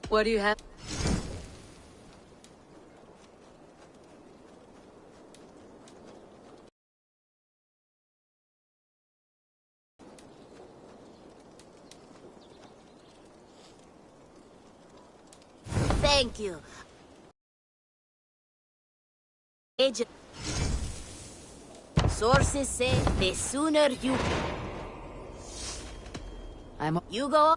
What do you have? Thank you. Agent. Sources say the sooner you... You go...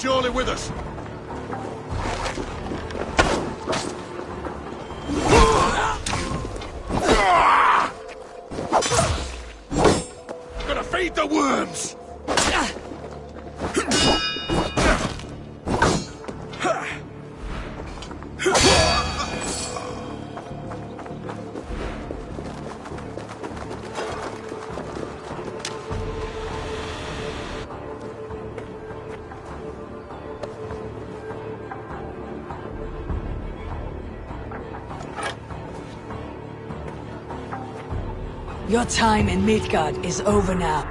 Surely with us. Gonna feed the worms. Your time in Midgard is over now.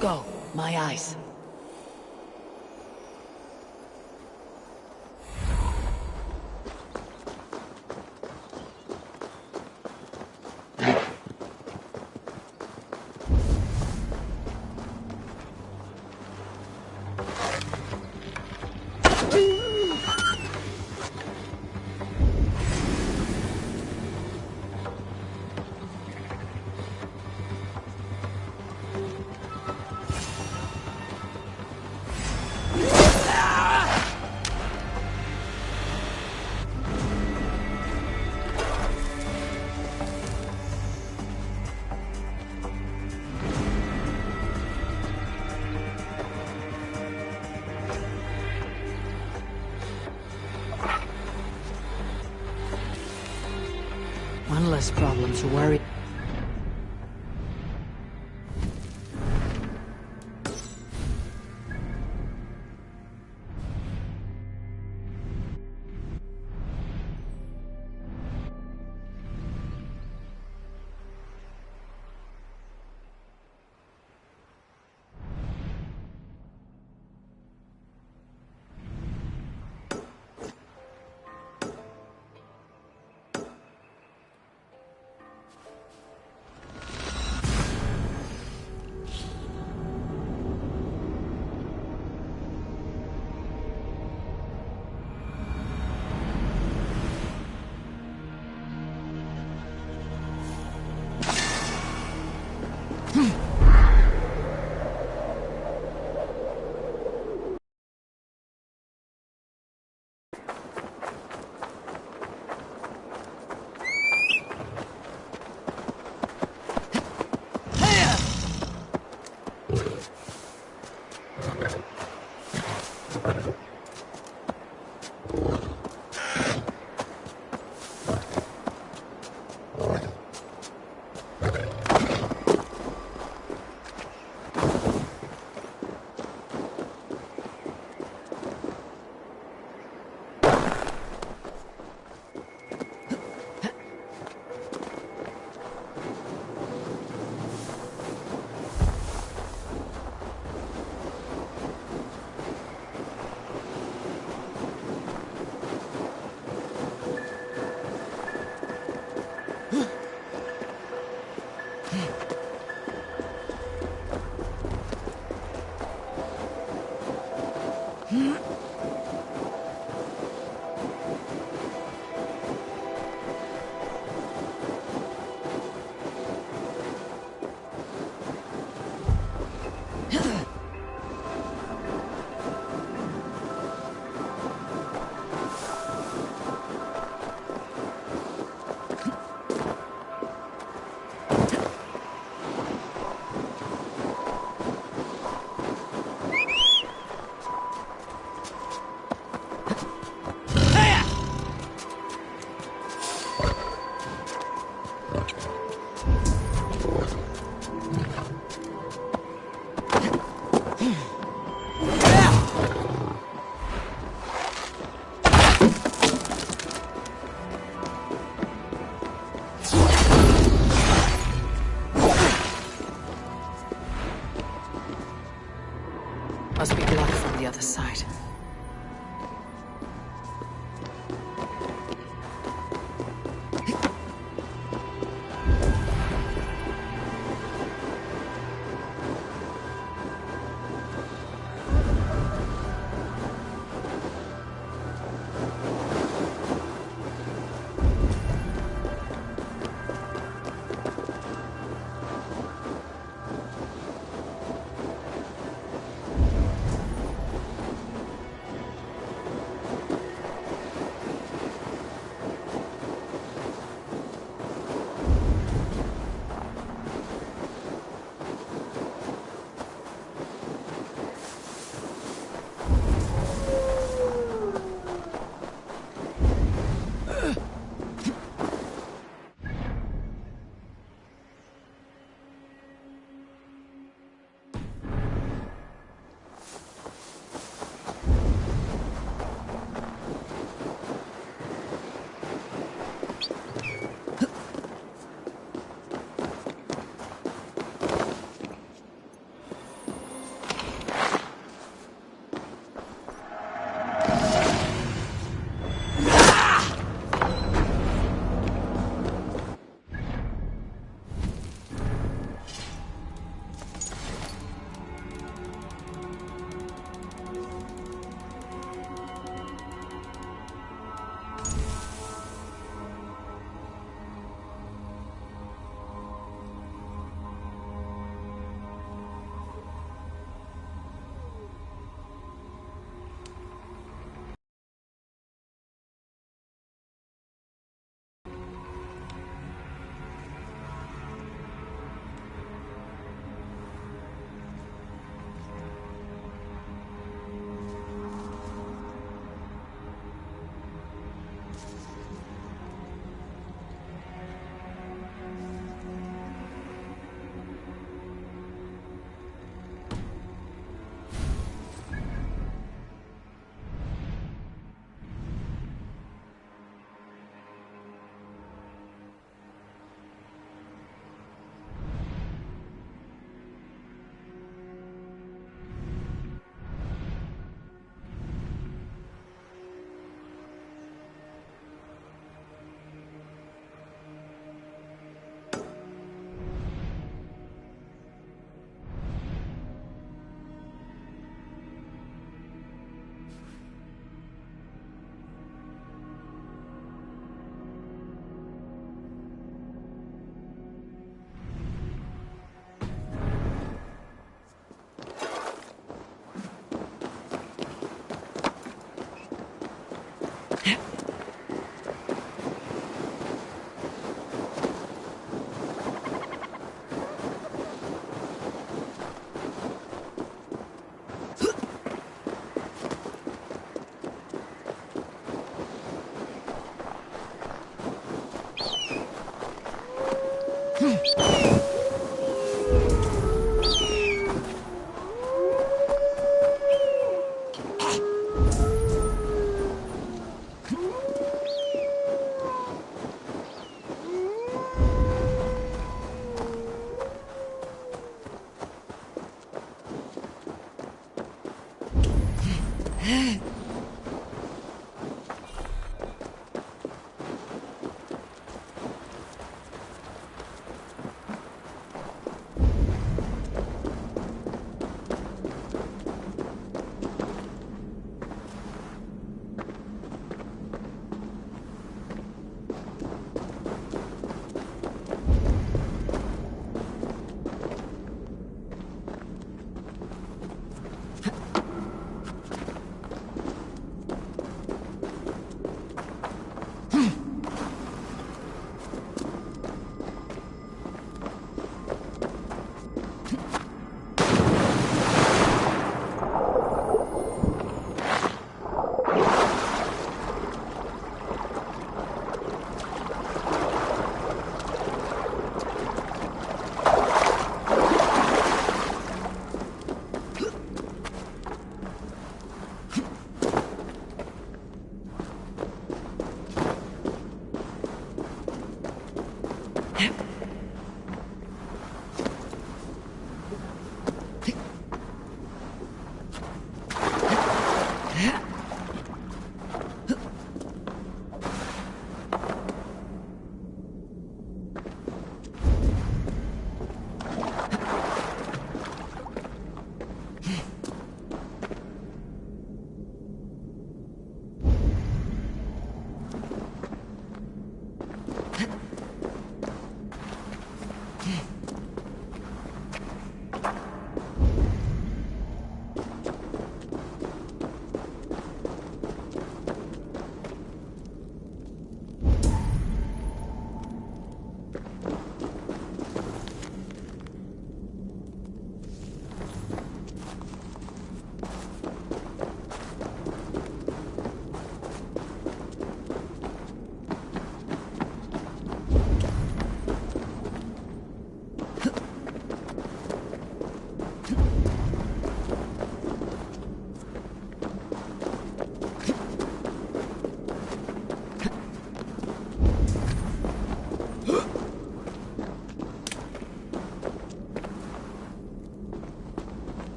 Go, my eyes. worse problem to worry. Must be blood from the other side.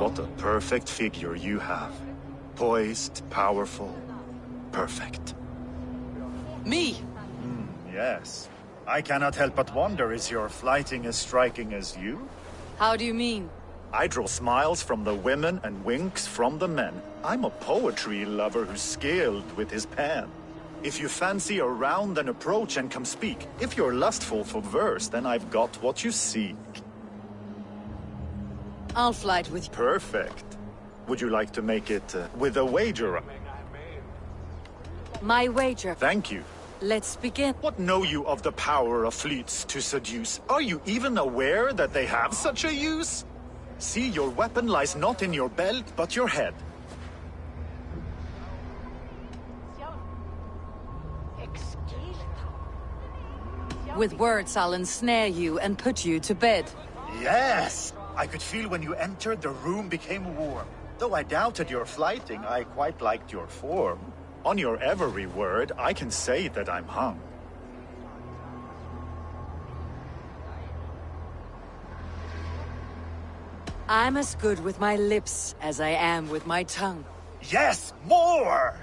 What a perfect figure you have. Poised, powerful, perfect. Me? Yes. I cannot help but wonder, is your flighting as striking as you? How do you mean? I draw smiles from the women and winks from the men. I'm a poetry lover who's skilled with his pen. If you fancy a round, then approach and come speak. If you're lustful for verse, then I've got what you seek. I'll flight with you. Perfect. Would you like to make it with a wager? My wager. Thank you. Let's begin. What know you of the power of fleets to seduce? Are you even aware that they have such a use? See, your weapon lies not in your belt, but your head. With words, I'll ensnare you and put you to bed. Yes! I could feel when you entered, the room became warm. Though I doubted your flighting, I quite liked your form. On your every word, I can say that I'm hung. I'm as good with my lips as I am with my tongue. Yes, more!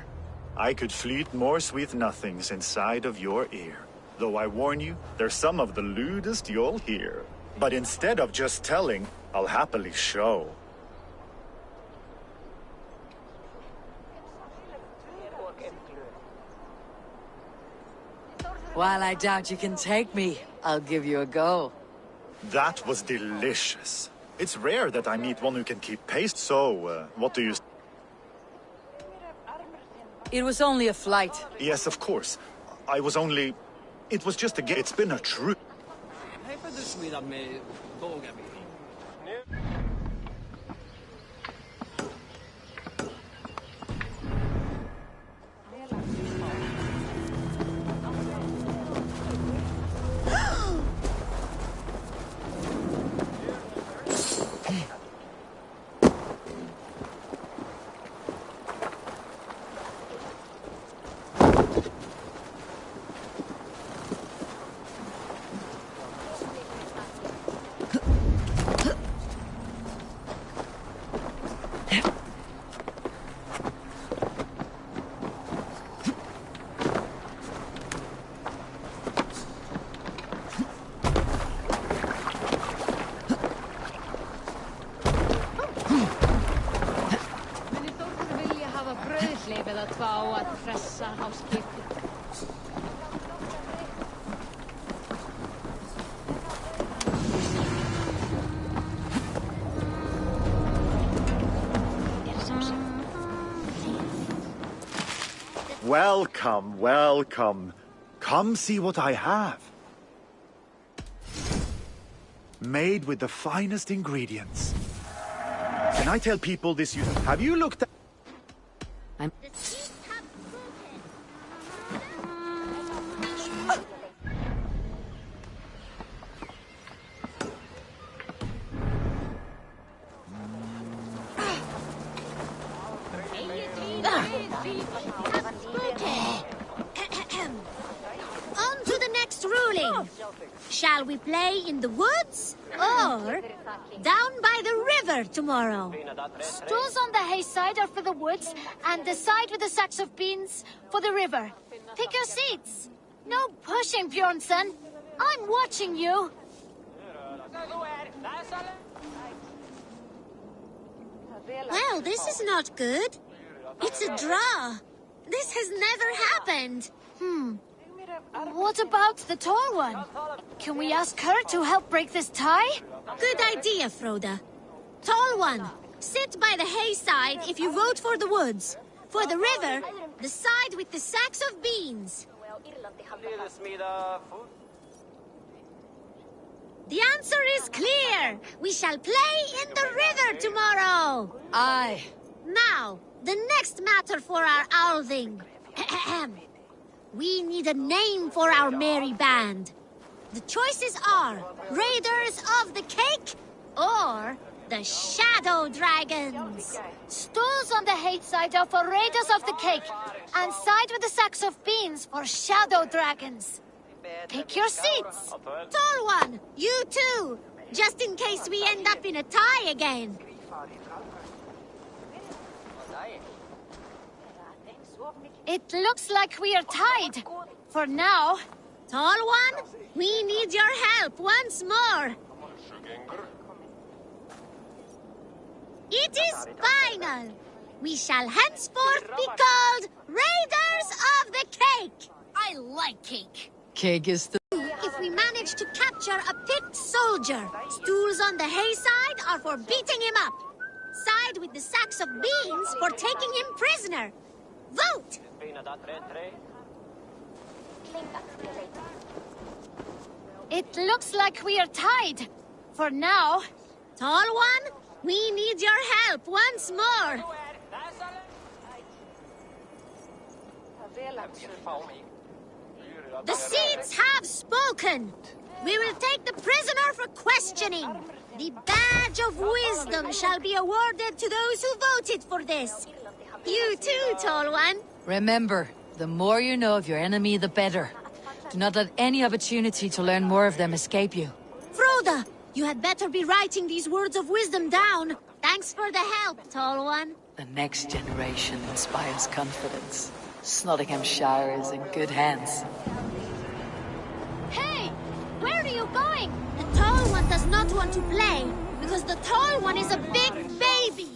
I could fleet more sweet nothings inside of your ear. Though I warn you, they're some of the lewdest you'll hear. But instead of just telling, I'll happily show. While I doubt you can take me, I'll give you a go. That was delicious. It's rare that I meet one who can keep pace, so, what do you... It was only a flight. Yes, of course. I was only... It was just a game. It's been a true... Welcome, welcome. Come see what I have. Made with the finest ingredients. Can I tell people this? Have you looked at... On to the next ruling. Shall we play in the woods or down by the river tomorrow? Stools on the hay side are for the woods, and the side with the sacks of beans for the river. Pick your seats. No pushing, Bjornsson. I'm watching you. Well, this is not good. It's a draw. This has never happened. What about the tall one? Can we ask her to help break this tie? Good idea, Froda. Tall one, sit by the hayside if you vote for the woods. For the river, the side with the sacks of beans. The answer is clear. We shall play in the river tomorrow. Aye. Now, the next matter for our Alving. We need a name for our merry band. The choices are Raiders of the Cake or the Shadow Dragons. Stools on the hay side are for Raiders of the Cake, and side with the sacks of beans for Shadow Dragons. Pick your seats. Tall one, you too, just in case we end up in a tie again. It looks like we are tied. For now. Tall one, we need your help once more. It is final. We shall henceforth be called Raiders of the Cake. I like cake. Cake is the... If we manage to capture a picked soldier, stools on the hayside are for beating him up. Side with the sacks of beans for taking him prisoner. Vote! It looks like we are tied. For now. Tall one, we need your help once more. The seats have spoken. We will take the prisoner for questioning. The badge of wisdom shall be awarded to those who voted for this. You too, Tall One. Remember, the more you know of your enemy, the better. Do not let any opportunity to learn more of them escape you. Froda, you had better be writing these words of wisdom down. Thanks for the help, Tall One. The next generation inspires confidence. Nottinghamshire is in good hands. Hey! Where are you going? The Tall One does not want to play, because the Tall One is a big baby.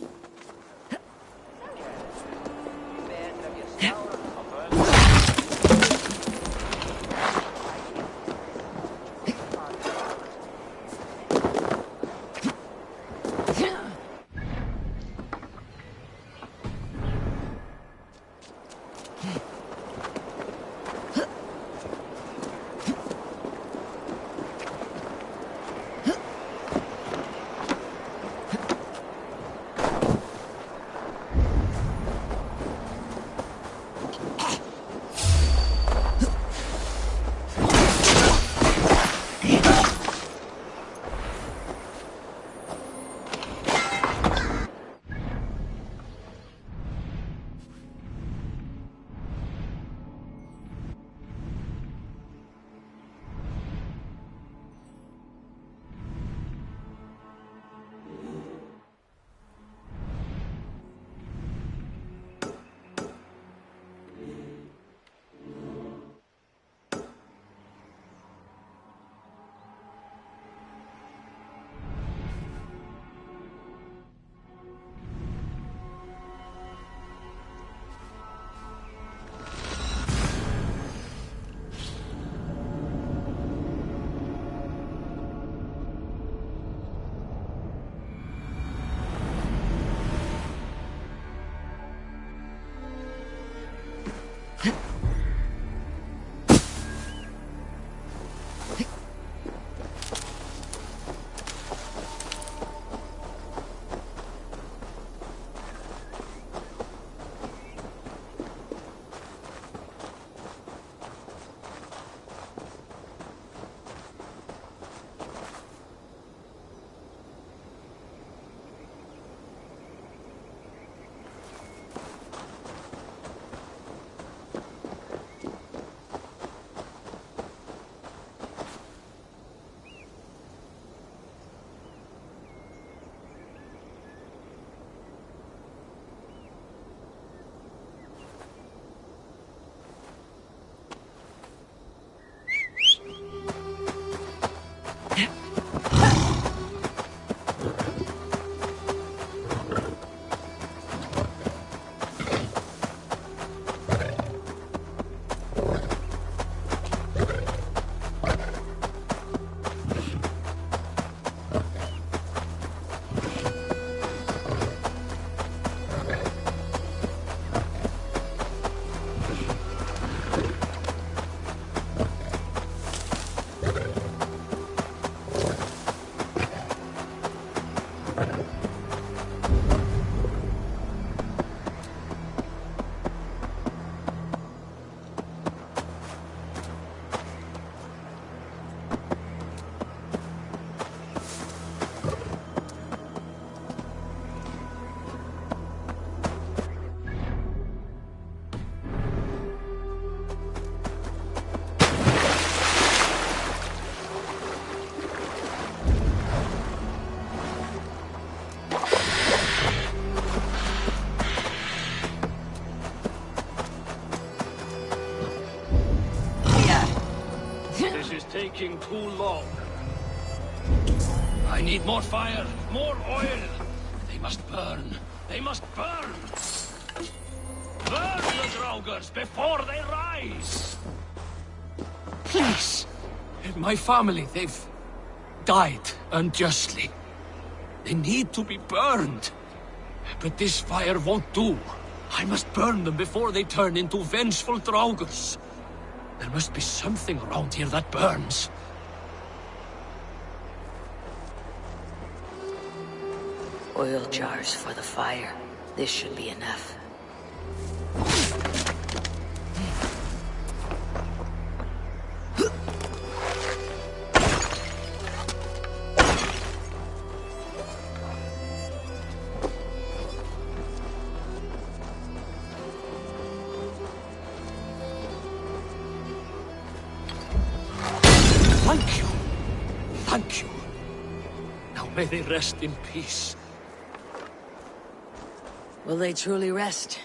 taking too long. I need more fire, more oil. They must burn. They must burn! Burn the Draugrs before they rise! Please! My family, they've died unjustly. They need to be burned. But this fire won't do. I must burn them before they turn into vengeful Draugrs. There must be something around here that burns. Oil jars for the fire. This should be enough. Thank you. Thank you. Now may they rest in peace. Will they truly rest?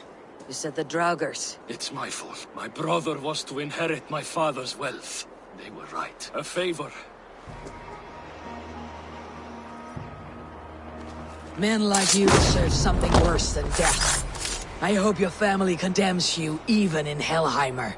You said the Draugrs. It's my fault. My brother was to inherit my father's wealth. They were right. A favor. Men like you deserve something worse than death. I hope your family condemns you even in Helheimer.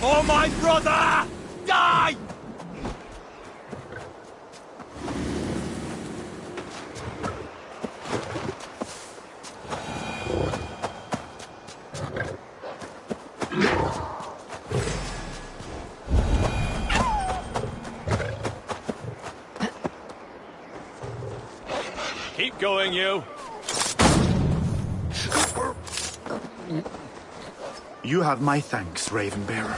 Oh, my brother! Die! Keep going, you. You have my thanks, Ravenbearer.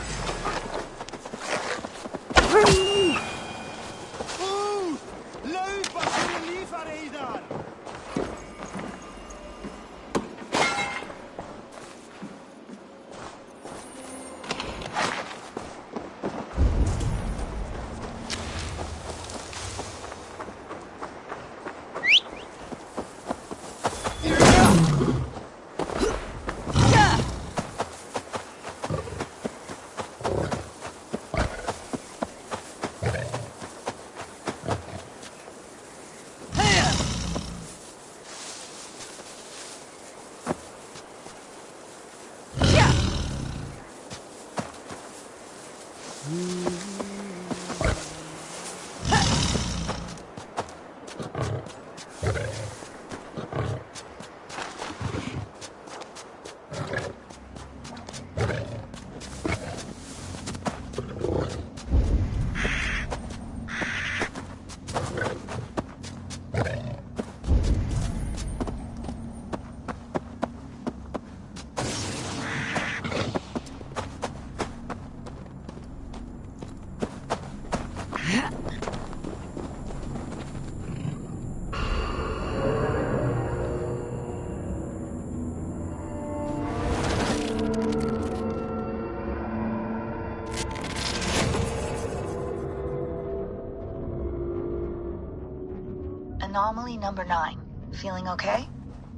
Anomaly number 9. Feeling okay?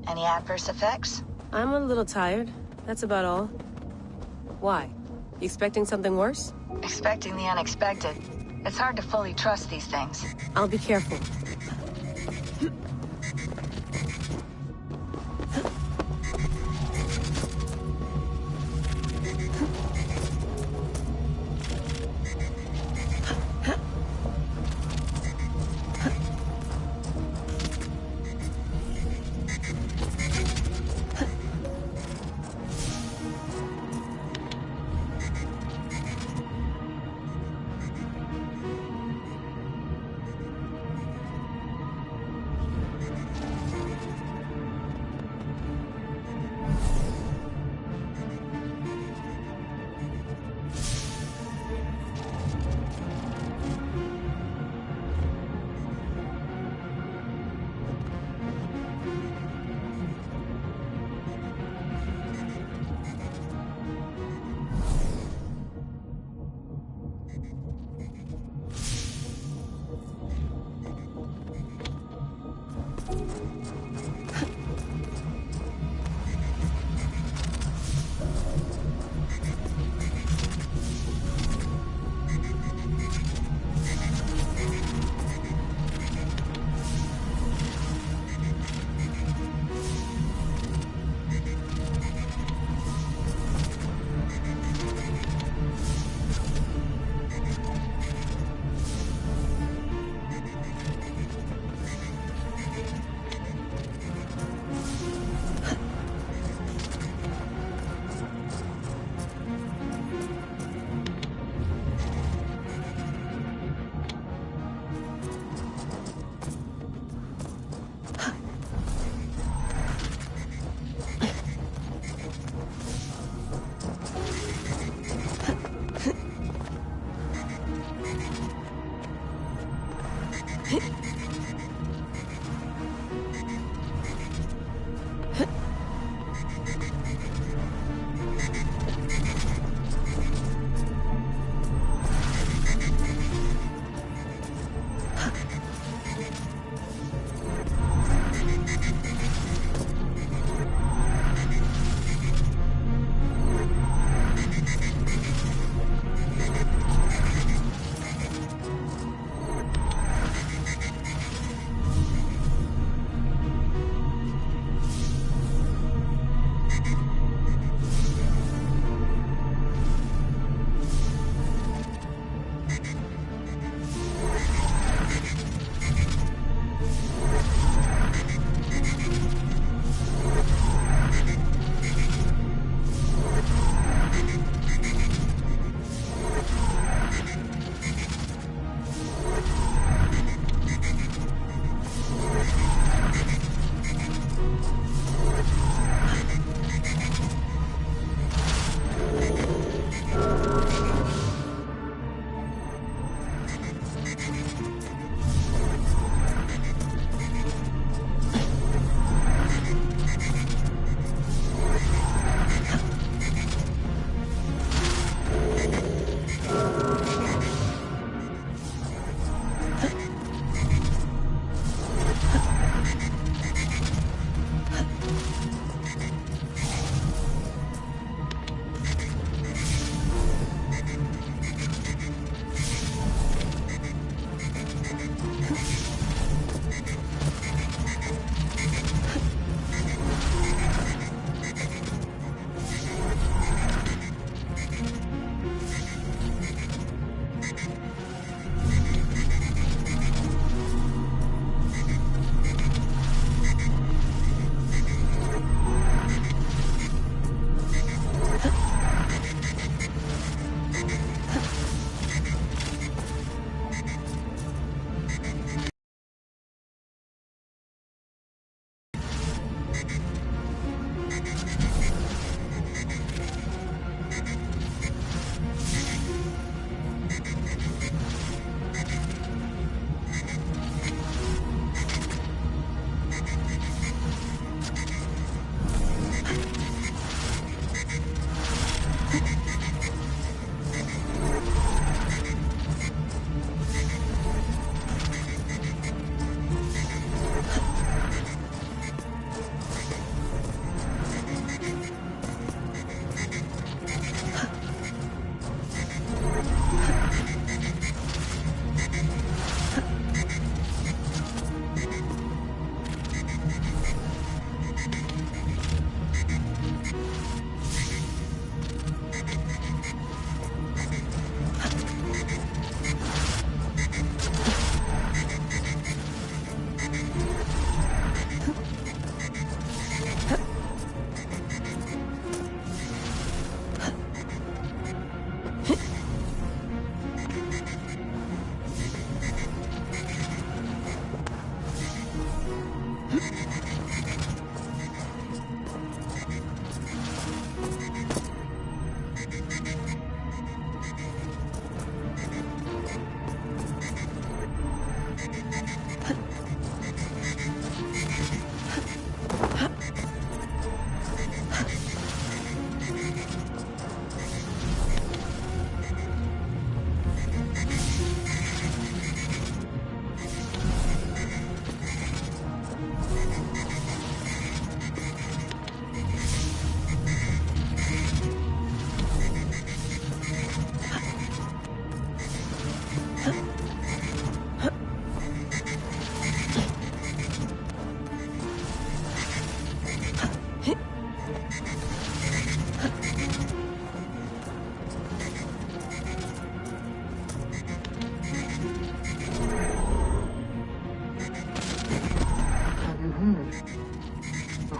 Any adverse effects? I'm a little tired. That's about all. Why? You expecting something worse? Expecting the unexpected. It's hard to fully trust these things. I'll be careful.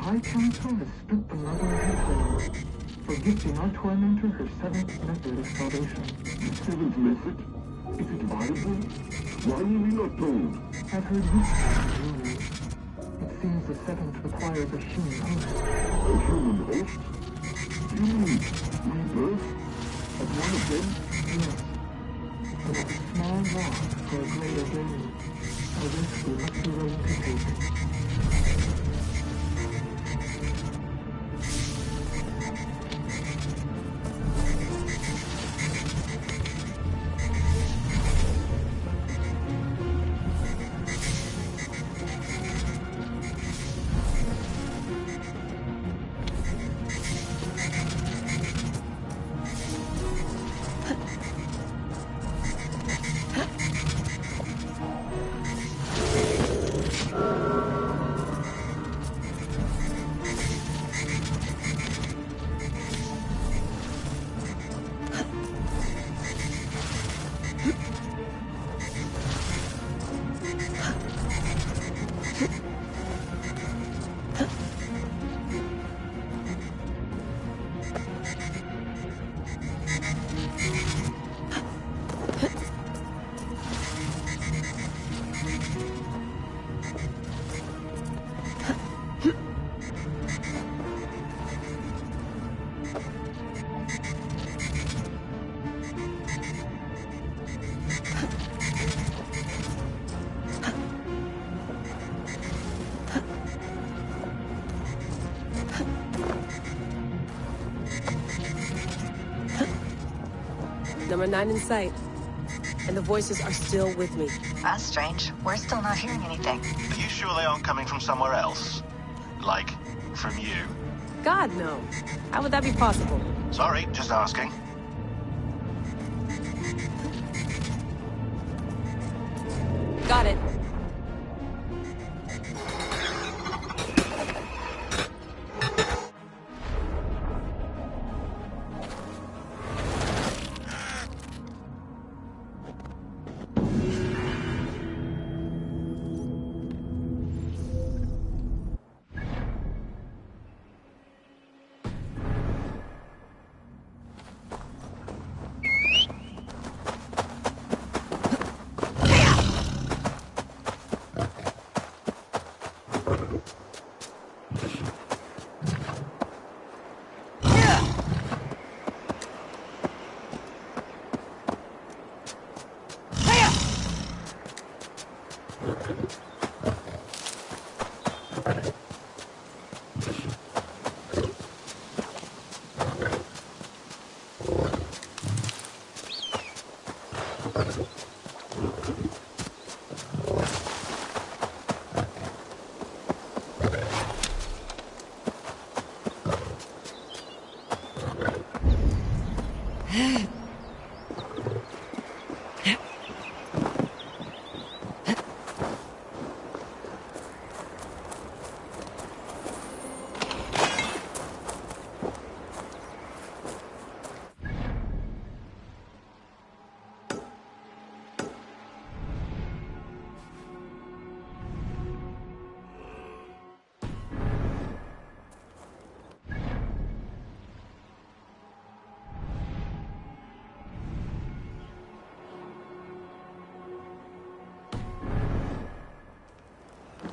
High Council has stripped the mother of her claim for gifting our tormentor her seventh method of salvation. The seventh method? Is it viable? Why were we not told? I've heard whispers and rumors. It seems the seventh requires a human host. A human host? You mean rebirth? As one of them? Yes. But it's a small loss for a greater gain. A risk we must be willing to take. Number 9 in sight. And the voices are still with me. That's strange. We're still not hearing anything. Are you sure they aren't coming from somewhere else? Like, from you? God, no. How would that be possible? Sorry, just asking. Got it.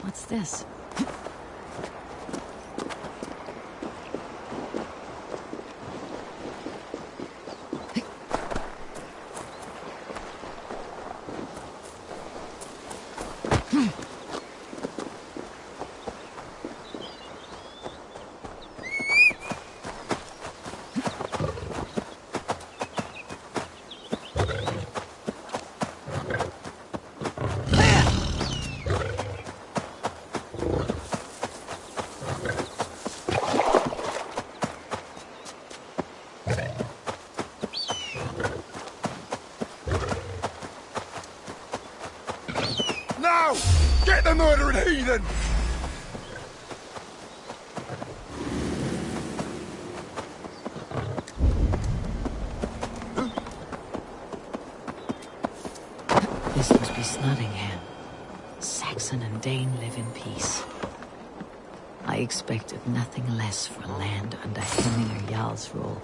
What's this? Now! Get the murdering heathen! This must be Snottingham. Saxon and Dane live in peace. I expected nothing less for land under Henninger Jarl's rule.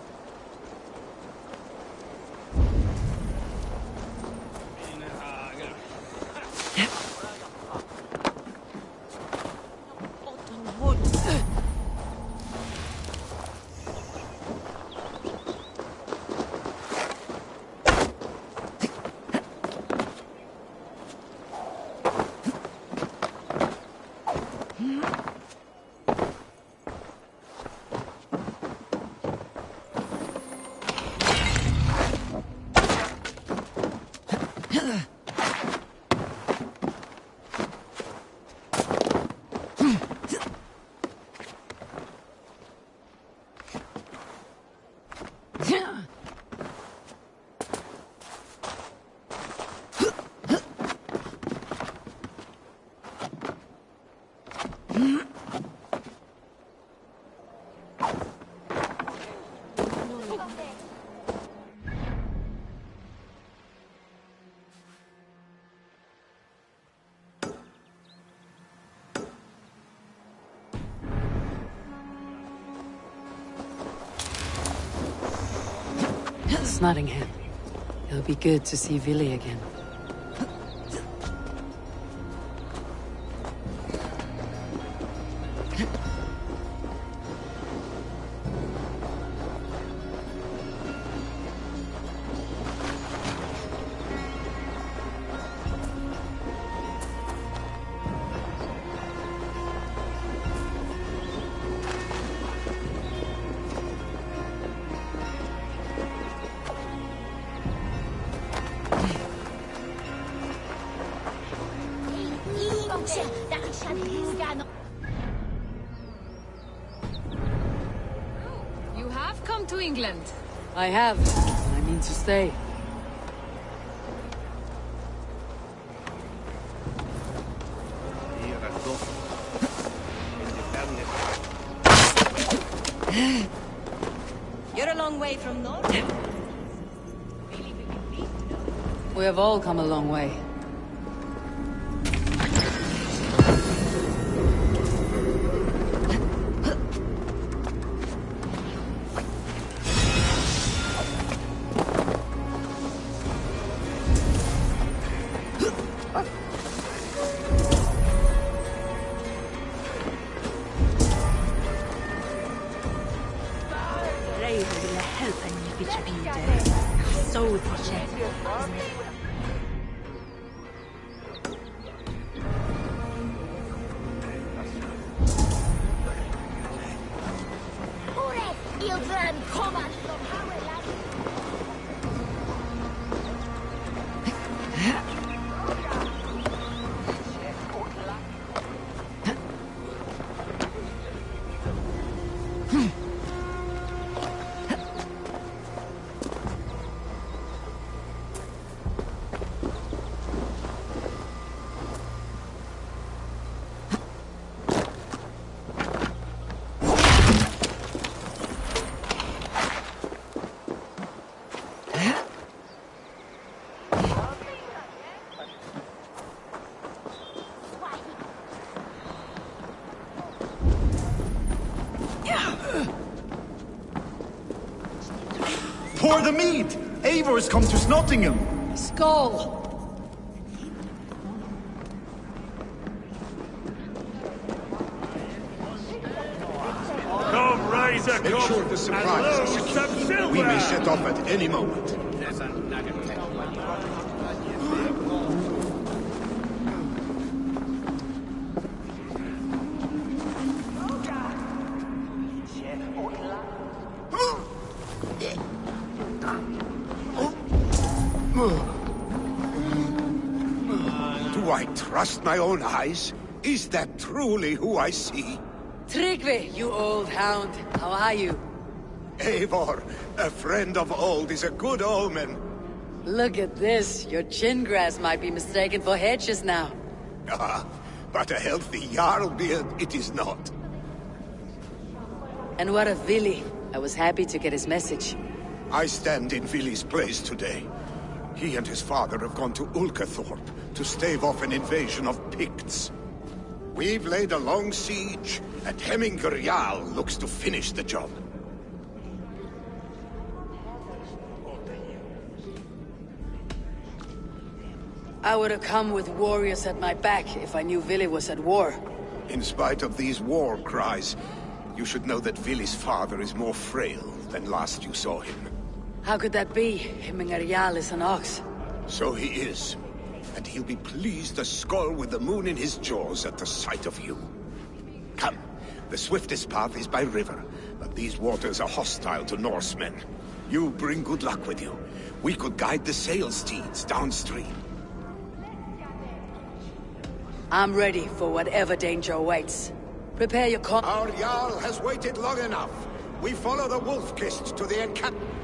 Nottingham. It'll be good to see Villy again. come to England? I have, and I mean to stay. You're a long way from north. We have all come a long way. Pour the mead! Eivor's come to Snottingham! Skull! Come, Razor, Make sure the supplies are secure. We may set off at any moment. Do I trust my own eyes? Is that truly who I see? Tryggvi, you old hound. How are you? Eivor, a friend of old is a good omen. Look at this. Your chin grass might be mistaken for hedges now. Ah, but a healthy Jarl beard it is not. And what of Vili? I was happy to get his message. I stand in Vili's place today. He and his father have gone to Ulkathorpe to stave off an invasion of Picts. We've laid a long siege, and Hemminger Jarl looks to finish the job. I would have come with warriors at my back if I knew Vili was at war. In spite of these war cries, you should know that Vili's father is more frail than last you saw him. How could that be? Hemminger Jarl is an ox. So he is. And he'll be pleased as Skull with the moon in his jaws at the sight of you. Come. The swiftest path is by river, but these waters are hostile to Norsemen. You bring good luck with you. We could guide the sail steeds downstream. I'm ready for whatever danger awaits. Prepare your Our Jarl has waited long enough. We follow the Wolf-Kist to the encampment.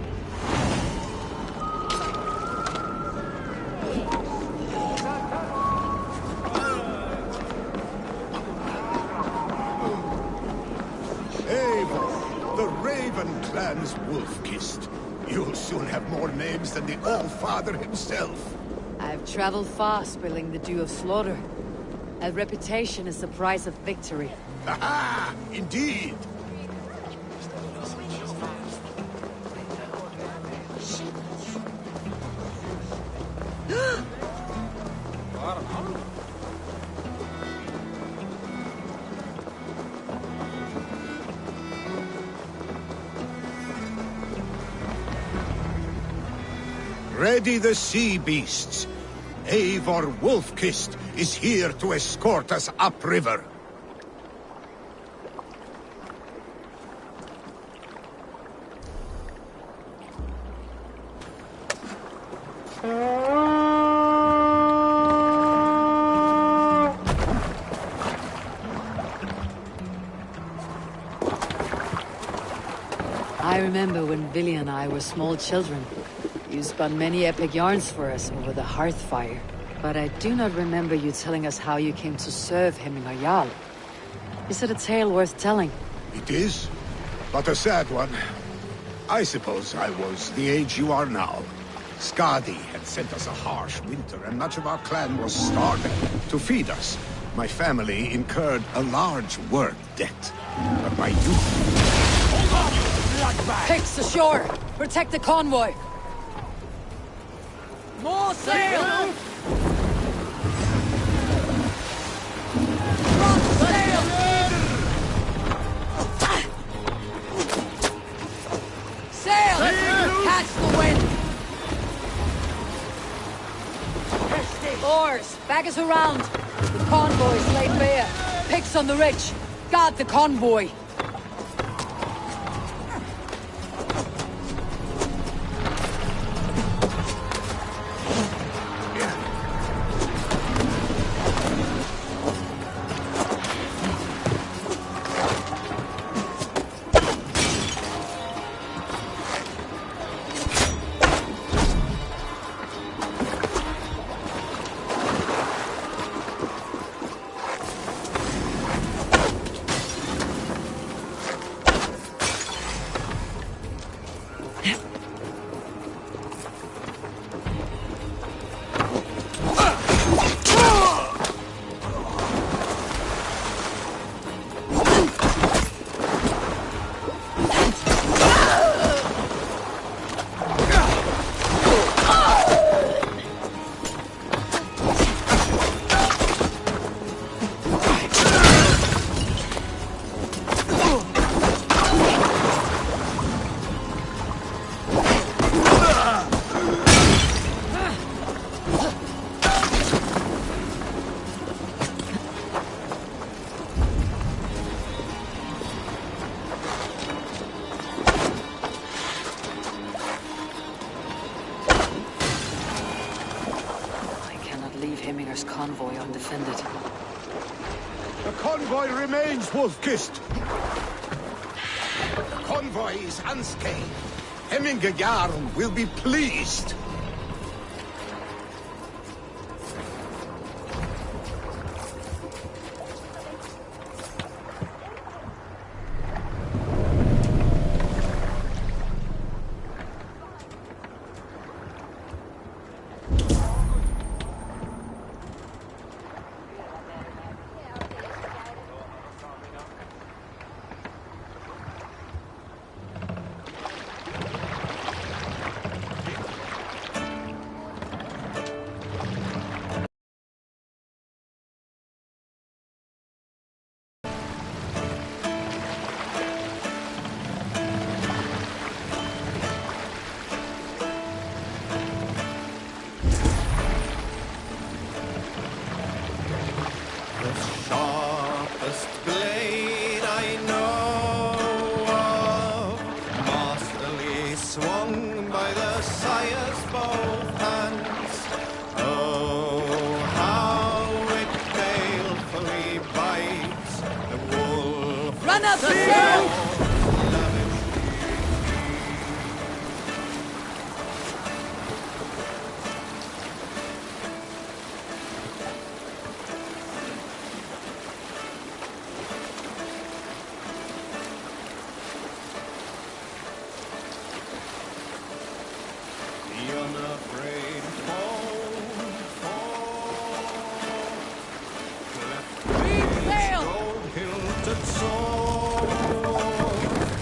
Eivor, the Raven clan's Wolf-Kist. You'll soon have more names than the All-Father himself. I've traveled far, spilling the dew of slaughter. A reputation is the price of victory. Aha! Indeed! Ready the sea beasts. Eivor Wolf-Kist is here to escort us upriver. I remember when Billy and I were small children. You spun many epic yarns for us over the hearth fire. But I do not remember you telling us how you came to serve Hemminger Jarl. Is it a tale worth telling? It is, but a sad one. I suppose I was the age you are now. Skadi had sent us a harsh winter, and much of our clan was starving. To feed us, my family incurred a large work debt. But my youth... Hold on, you bloodbag! Picks ashore! Protect the convoy! More sail! Sail! Catch the wind! Oars, bag us around. The convoy's laid bare. Picks on the ridge. Guard the convoy. Convoy undefended. The convoy remains, Wolf-Kissed. The convoy is unscathed. Hemminger Jarl will be pleased.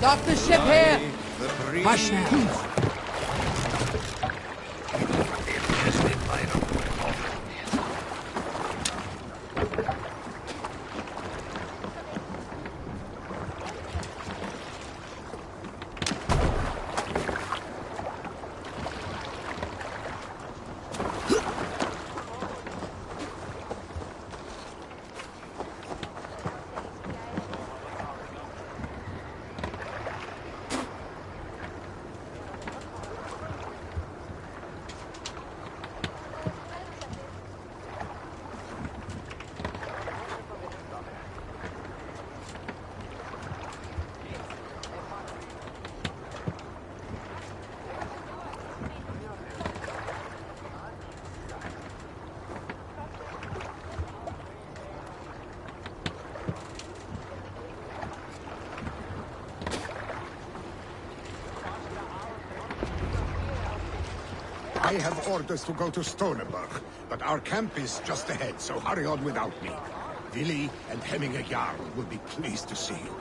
Dock the ship here! Hush now. I have orders to go to Stoneberg, but our camp is just ahead, so hurry on without me. Willi and Hemminger Jarl will be pleased to see you.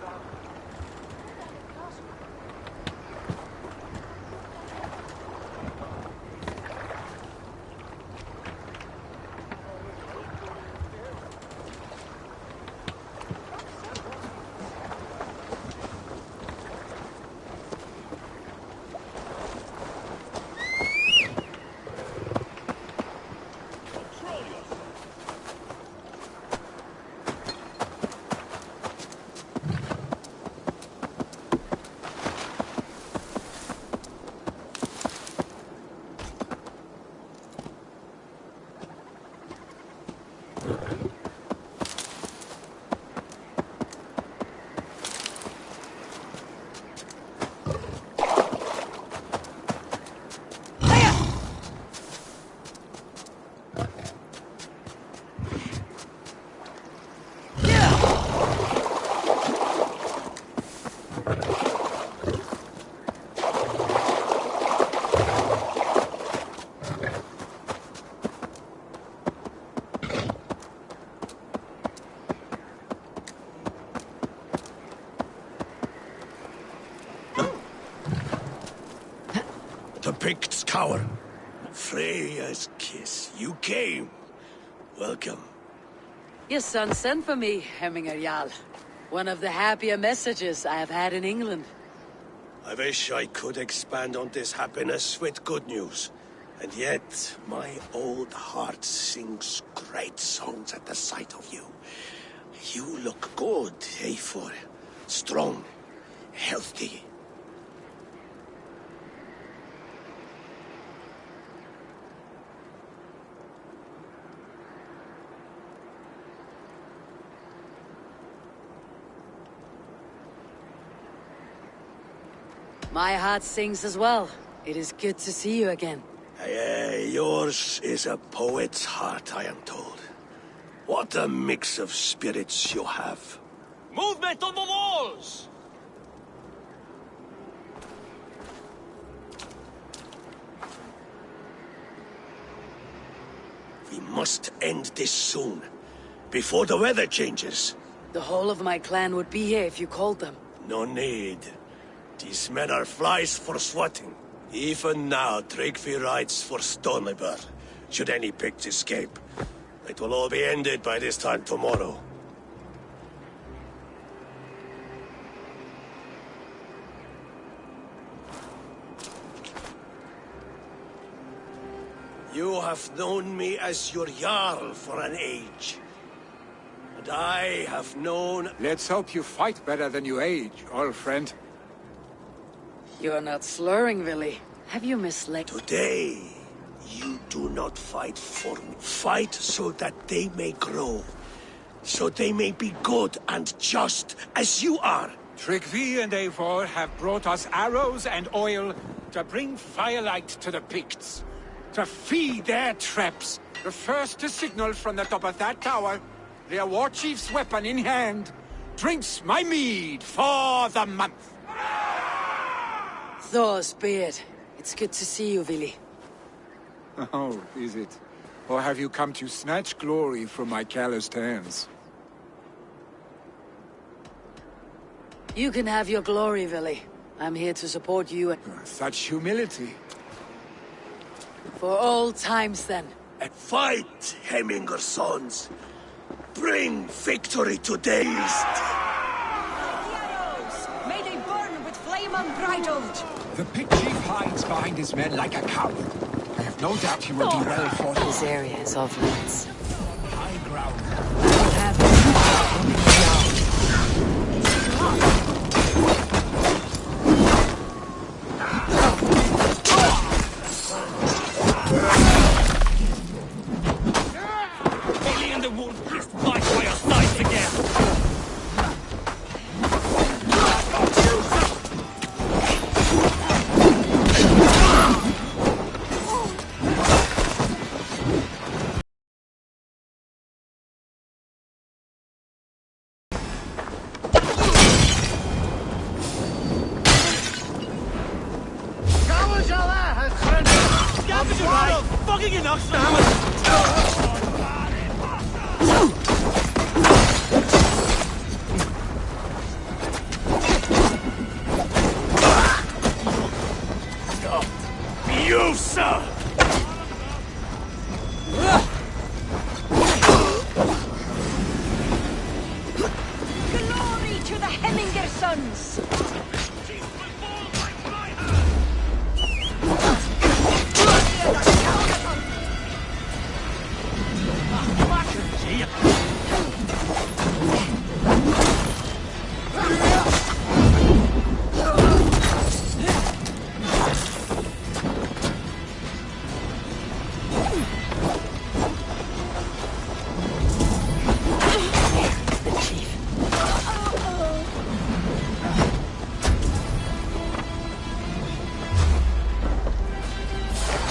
The Picts cower. Freya's kiss. You came. Welcome. Your son sent for me, Hemminger Jarl. One of the happier messages I have had in England. I wish I could expand on this happiness with good news. And yet, my old heart sings great songs at the sight of you. You look good, Eivor. Strong, healthy. My heart sings as well. It is good to see you again. Yours is a poet's heart, I am told. What a mix of spirits you have. Movement on the walls! We must end this soon, before the weather changes. The whole of my clan would be here if you called them. No need. These men are flies for swatting. Even now, Tryggvi rides for Stoneberg. Should any Picts escape, it will all be ended by this time tomorrow. You have known me as your Jarl for an age. And I have known... Let's hope you fight better than you age, old friend. You're not slurring, Willi. Have you misled? Today, you do not fight for me. Fight so that they may grow. So they may be good and just as you are. Tryggvi and Eivor have brought us arrows and oil to bring firelight to the Picts. To feed their traps. The first to signal from the top of that tower, their war chief's weapon in hand, drinks my mead for the month. Thor's beard. It's good to see you, Willi. Oh, is it? Or have you come to snatch glory from my calloused hands? You can have your glory, Willi. I'm here to support you. Such humility. For all times, then. And fight, Hemminger sons. Bring victory to the east. May they burn with flame unbridled. The Pict chief hides behind his men like a coward. I have no doubt he will be well fought. This area is off limits. High ground. What happened? Fucking enough, you, sir! Glory to the Heminger sons!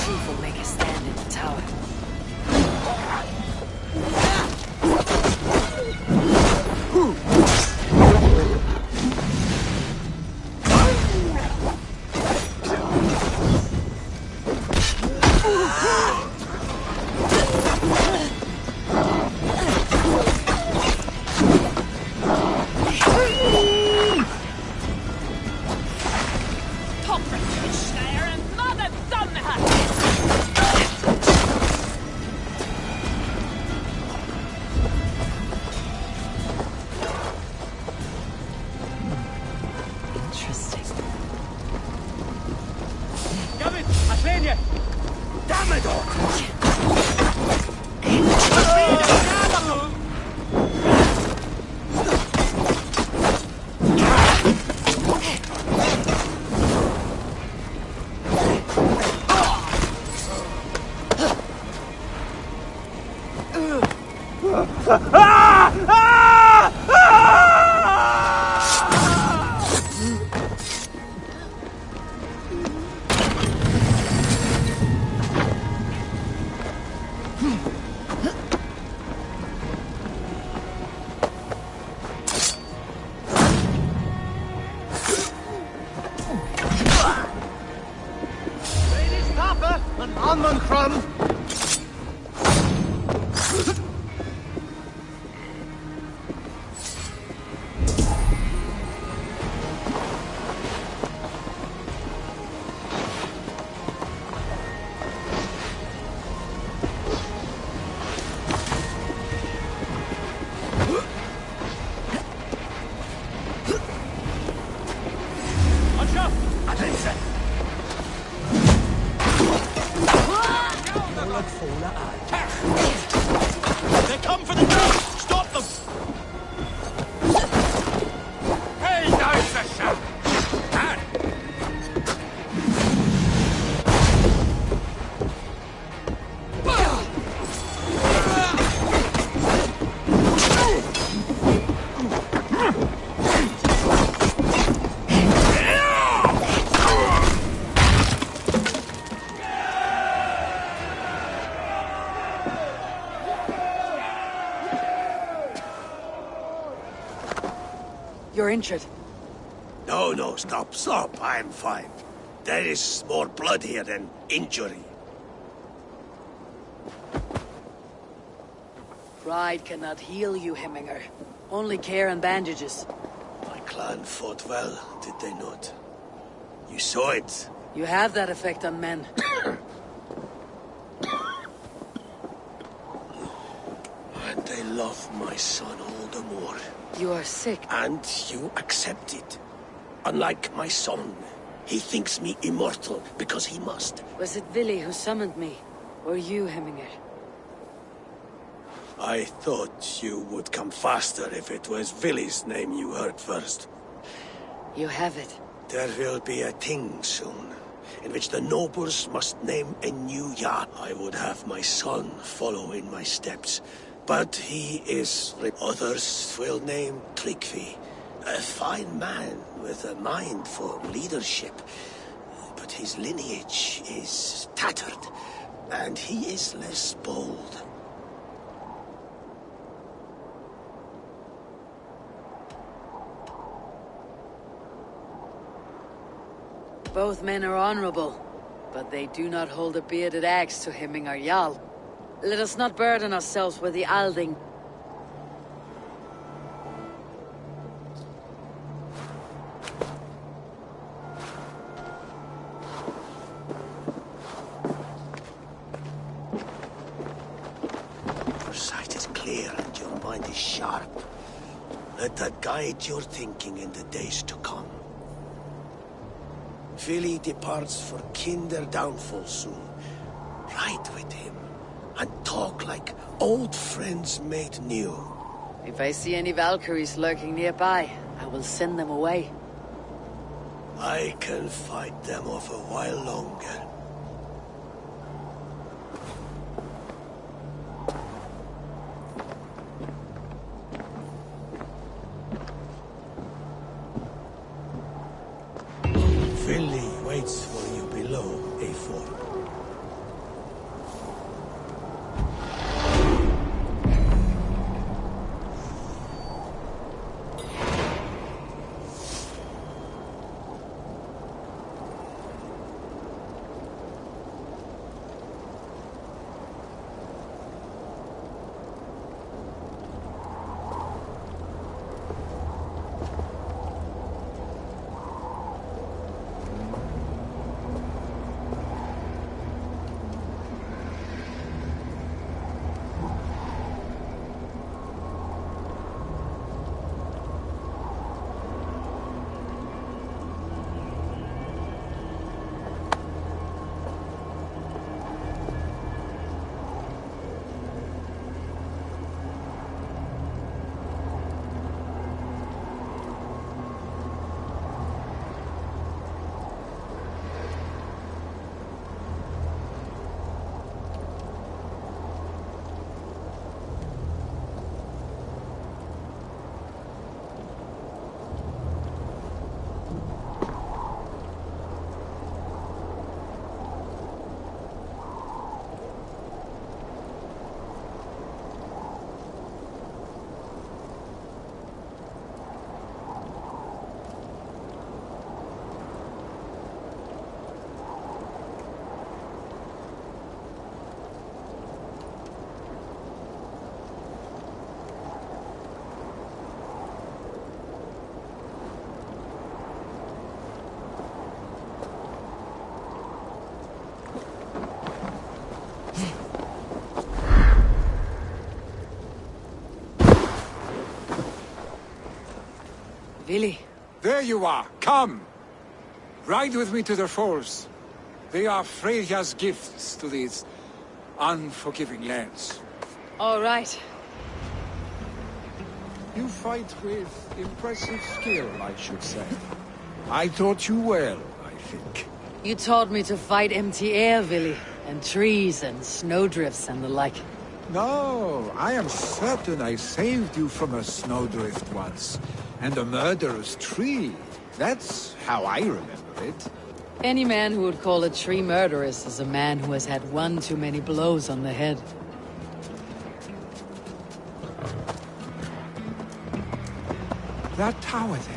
Chief will make a stand in the tower. Interesting. Gavin, I seen you! Damn it all! Ladies Tapa and Alman Crumb. They come for the girl! Stop them! Hey, there's the shot! You're injured. No, stop. I'm fine. There is more blood here than injury. Pride cannot heal you, Heminger. Only care and bandages. My clan fought well, did they not? You saw it. You have that effect on men. And they love my son all the more. You are sick. And you accept it. Unlike my son, he thinks me immortal because he must. Was it Vili who summoned me? Or you, Heminger? I thought you would come faster if it was Vili's name you heard first. You have it. There will be a thing soon, in which the nobles must name a new Jarl. I would have my son follow in my steps, but he is... Others will name Tryggvi, a fine man with a mind for leadership. But his lineage is tattered, and he is less bold. Both men are honorable. but they do not hold a bearded axe to hemming our Jarl. Let us not burden ourselves with the Alding. Your sight is clear and your mind is sharp. Let that guide your thinking in the days to come. Vili departs for Kinder downfall soon. Ride with him and talk like old friends made new. If I see any Valkyries lurking nearby, I will send them away. I can fight them off a while longer. Vili waits for you below, A4. Vili. There you are. Come. Ride with me to the falls. They are Freya's gifts to these unforgiving lands. All right. You fight with impressive skill, I should say. I taught you well, I think. You taught me to fight empty air, Vili, and trees and snowdrifts and the like. No, I am certain I saved you from a snowdrift once, and a murderous tree. That's how I remember it. Any man who would call a tree murderous is a man who has had one too many blows on the head. That tower there.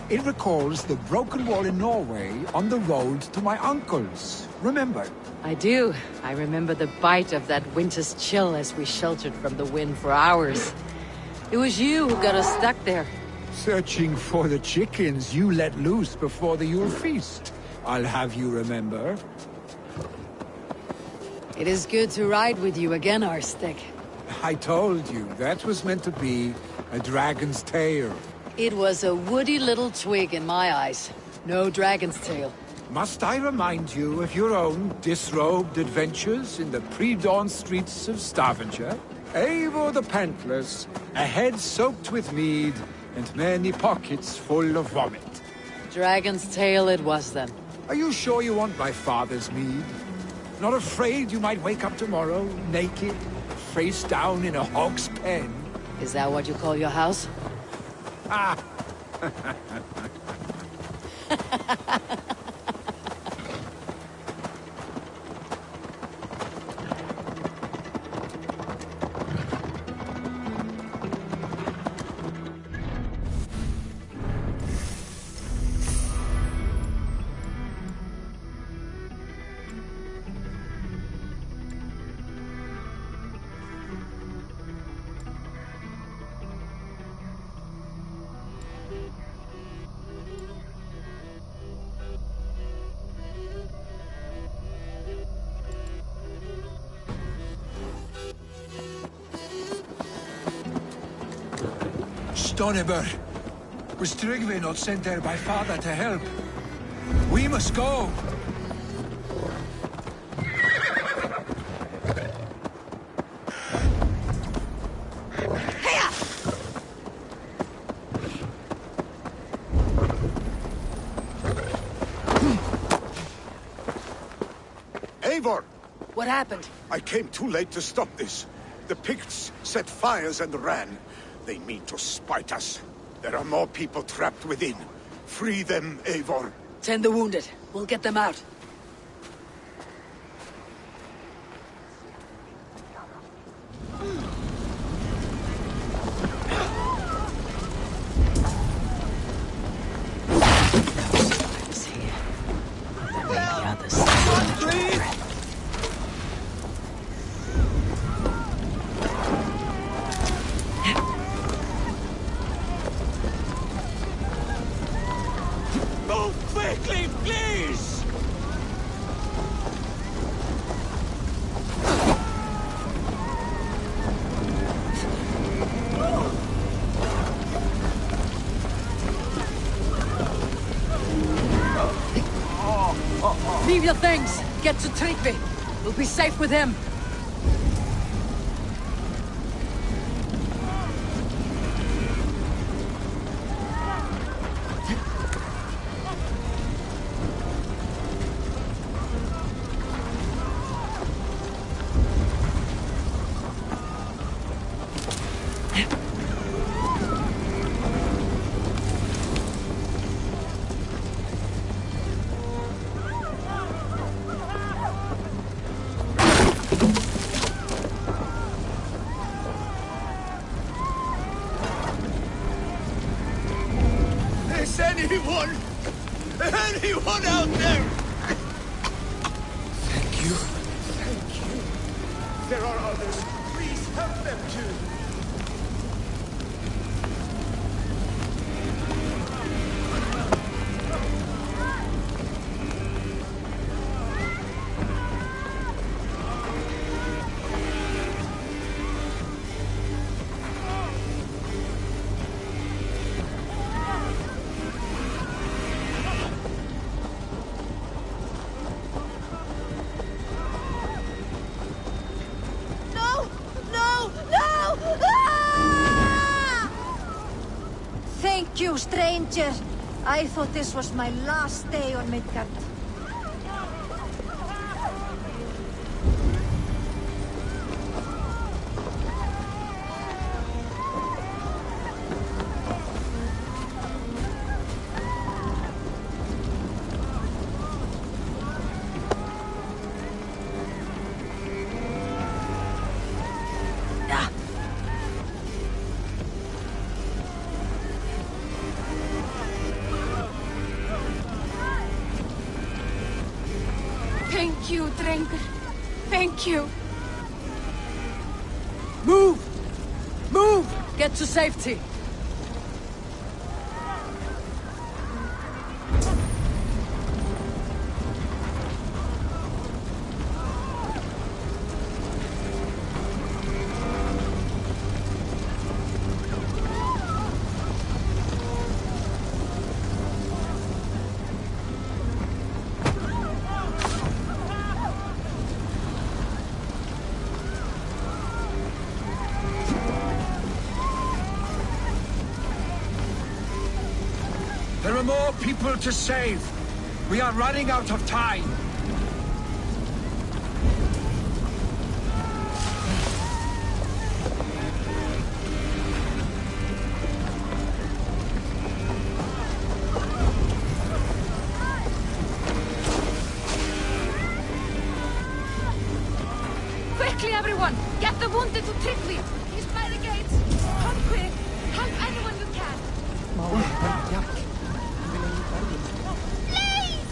It recalls the broken wall in Norway on the road to my uncle's. Remember? I do. I remember the bite of that winter's chill as we sheltered from the wind for hours. It was you who got us stuck there. Searching for the chickens you let loose before the Yule feast. I'll have you remember. It is good to ride with you again, Arstic. I told you, that was meant to be a dragon's tail. It was a woody little twig in my eyes. No dragon's tail. Must I remind you of your own disrobed adventures in the pre-dawn streets of Stavanger? Eivor the Pantless, a head soaked with mead, and many pockets full of vomit. Dragon's tail it was then. Are you sure you want my father's mead? Not afraid you might wake up tomorrow, naked, face down in a hog's pen? Is that what you call your house? Ah! Stonebur. Was Tryggvi not sent there by father to help? We must go. Eivor! What happened? I came too late to stop this. The Picts set fires and ran. They mean to spite us. There are more people trapped within. Free them, Eivor. Tend the wounded. We'll get them out. Leave your things! Get to Tryggvi! We'll be safe with him! Anyone out there? Thank you. Thank you. There are others. Please help them too. Thank you, stranger. I thought this was my last day on Midgard. Thank you, Drengur. Thank you. Move! Move! Get to safety! There are more people to save. We are running out of time. Quickly, everyone! Get the wounded to Tryggvi! He's by the gates! Come quick! Help anyone you can! Please!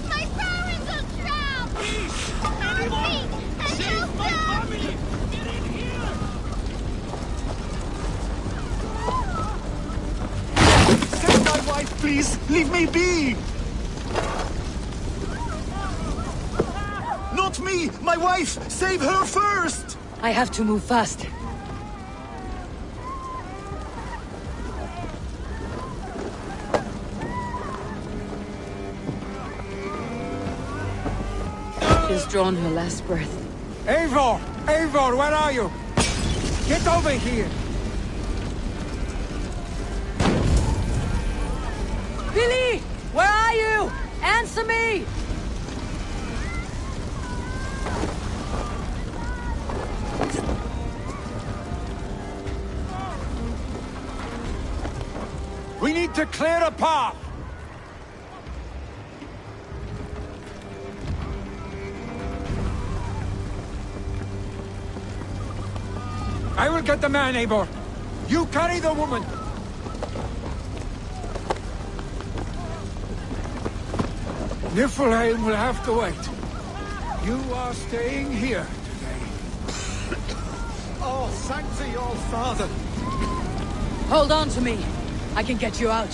My parents are trapped! Anyone! Save my family! Get in here! Save my wife, please! Leave me be! Not me! My wife! Save her first! I have to move fast. She's drawn her last breath. Eivor! Eivor, where are you? Get over here! Billy! Where are you? Answer me! We need to clear a path! I will get the man, Eivor. You carry the woman. Niflheim will have to wait. You are staying here today. Oh, thanks to your father. Hold on to me. I can get you out.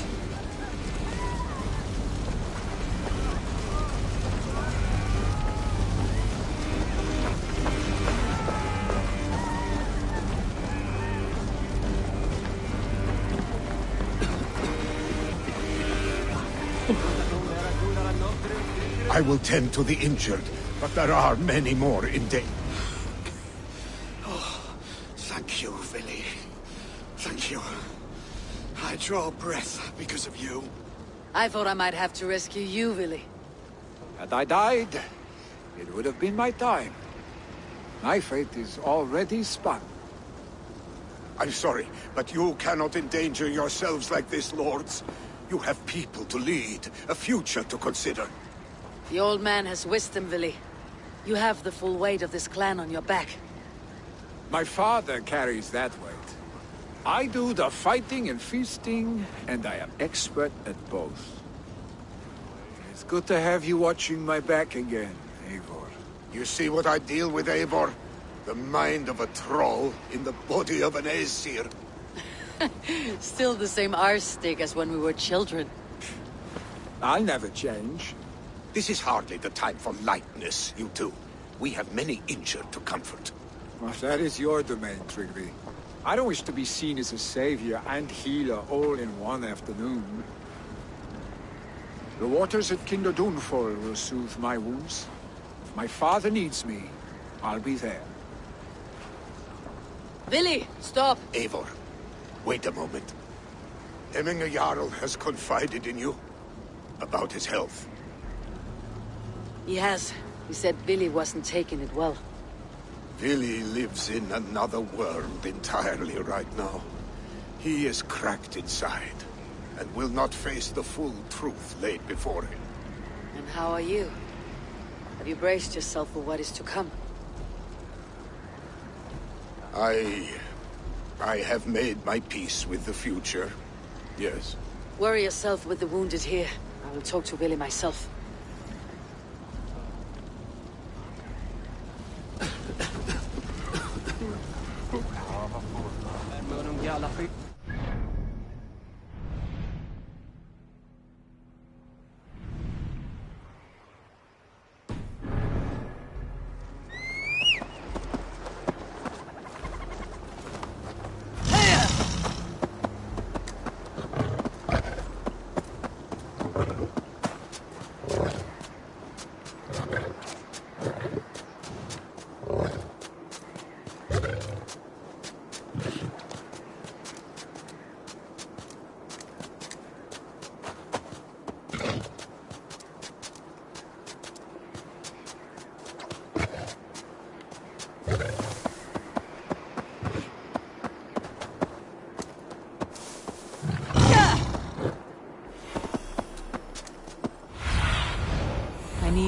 I will tend to the injured, but there are many more in danger. Oh, thank you, Vili. Thank you. I draw breath because of you. I thought I might have to rescue you, Willy. Had I died, it would have been my time. My fate is already spun. I'm sorry, but you cannot endanger yourselves like this, lords. You have people to lead, a future to consider. The old man has wisdom, Willy. You have the full weight of this clan on your back. My father carries that weight. I do the fighting and feasting, and I am expert at both. It's good to have you watching my back again, Eivor. You see what I deal with, Eivor? The mind of a troll in the body of an Aesir. Still the same arse stick as when we were children. I'll never change. This is hardly the time for lightness, you two. We have many injured to comfort. Well, that is your domain, Trigby. I don't wish to be seen as a savior and healer all in one afternoon. The waters at Kinder Dunfall will soothe my wounds. If my father needs me, I'll be there. Willy, stop! Eivor, wait a moment. Hemminger Jarl has confided in you about his health. He has. He said Willy wasn't taking it well. Willy lives in another world entirely right now. He is cracked inside, and will not face the full truth laid before him. And how are you? Have you braced yourself for what is to come? I have made my peace with the future, yes. Worry yourself with the wounded here. I will talk to Willy myself.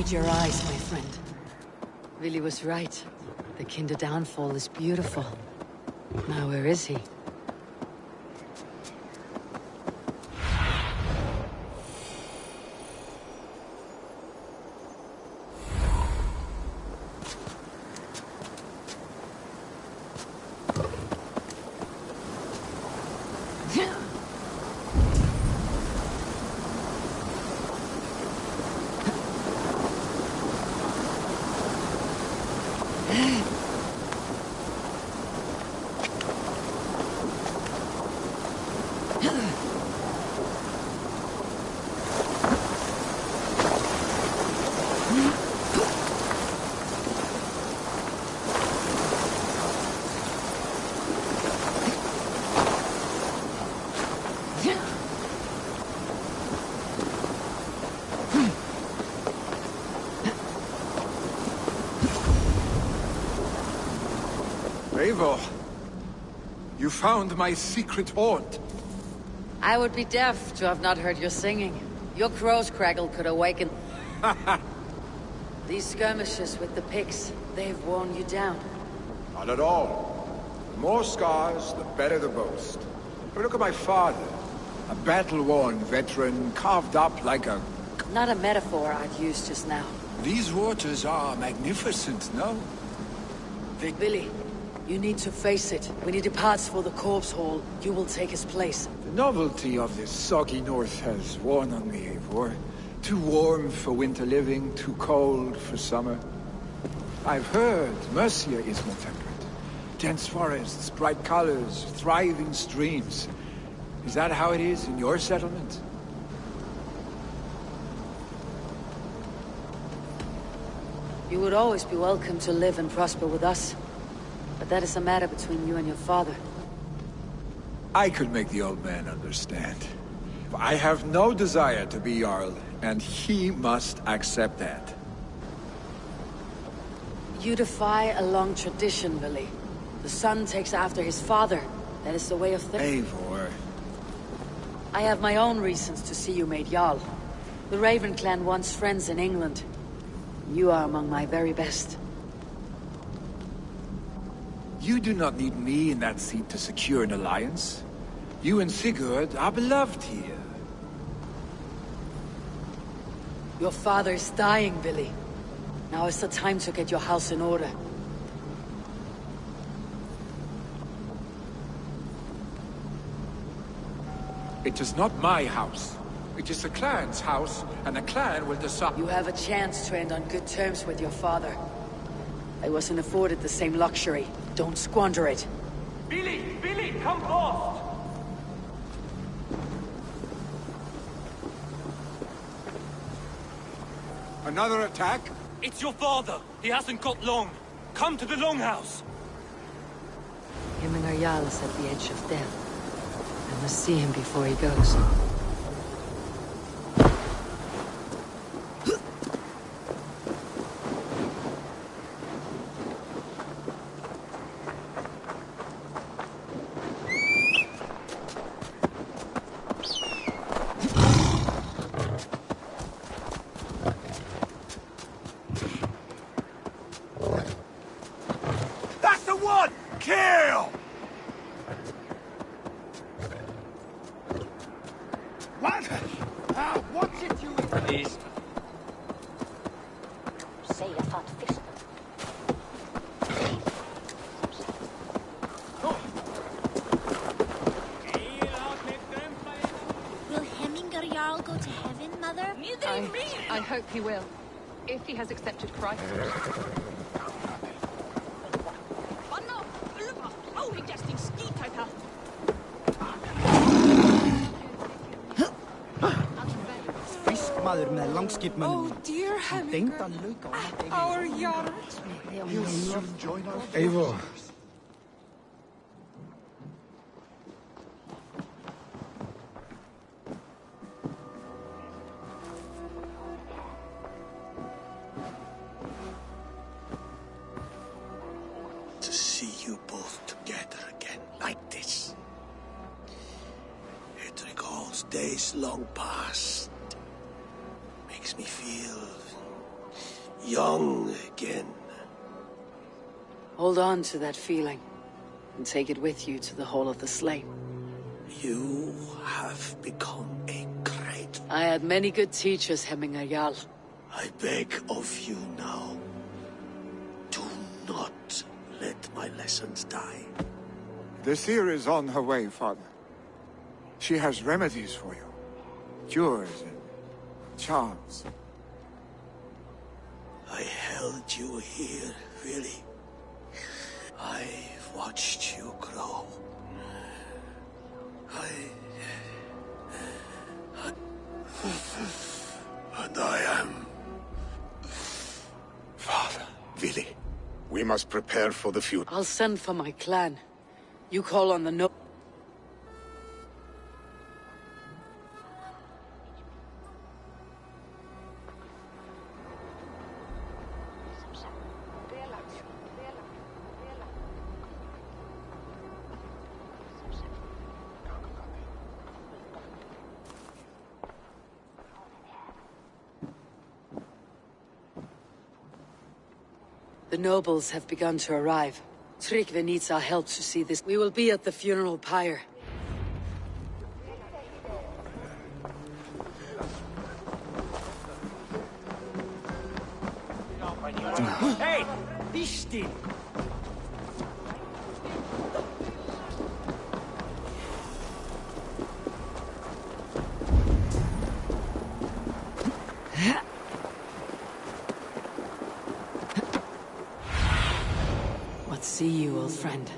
Your eyes, my friend. Willy was right. The Kinder Downfall is beautiful. Now where is he? Eivor, you found my secret haunt. I would be deaf to have not heard your singing. Your crow's crackle could awaken. These skirmishes with the Picts, they've worn you down. Not at all. The more scars, the better the boast. But look at my father. A battle-worn veteran, carved up like a... Not a metaphor I'd use just now. These waters are magnificent, no? Billy, you need to face it. When he departs for the corpse hall, you will take his place. The novelty of this soggy north has worn on me, Eivor. Too warm for winter living, too cold for summer. I've heard Mercia is more temperate. Dense forests, bright colors, thriving streams. Is that how it is in your settlement? You would always be welcome to live and prosper with us. But that is a matter between you and your father. I could make the old man understand. I have no desire to be Jarl, and he must accept that. You defy a long tradition, Billy. The son takes after his father. That is the way of thinking. Eivor. I have my own reasons to see you made Jarl. The Raven clan wants friends in England. You are among my very best. You do not need me in that seat to secure an alliance. You and Sigurd are beloved here. Your father is dying, Billy. Now is the time to get your house in order. It is not my house. It is the clan's house, and the clan will decide. You have a chance to end on good terms with your father. I wasn't afforded the same luxury. Don't squander it. Billy! Billy, come forth! Another attack? It's your father. He hasn't got long. Come to the Longhouse. Himmingar Jarl is at the edge of death. I must see him before he goes. That's the one! Kill! What? What's it you... Please. Say a fat fish. Will Hemminger Jarl go to heaven, Mother? I hope he will. If he has accepted Christ. Maður með langskipmönnum. Oh dear Hemminger. Our Jarl. He'll soon join our Eivor. To see you both together again like this. It recalls days long past. Makes me feel young again. Hold on to that feeling, and take it with you to the Hall of the Slain. You have become a great... I had many good teachers, Hemminger Jarl. I beg of you now, do not let my lessons die. The seer is on her way, Father. She has remedies for you. Cures and charms. I held you here, really. I've watched you grow. And I am... Father. Vili, we must prepare for the future. I'll send for my clan. You call on the no... The nobles have begun to arrive. Tryggvi needs our help to see this. We will be at the funeral pyre. Hey! Be still! What see you, old friend?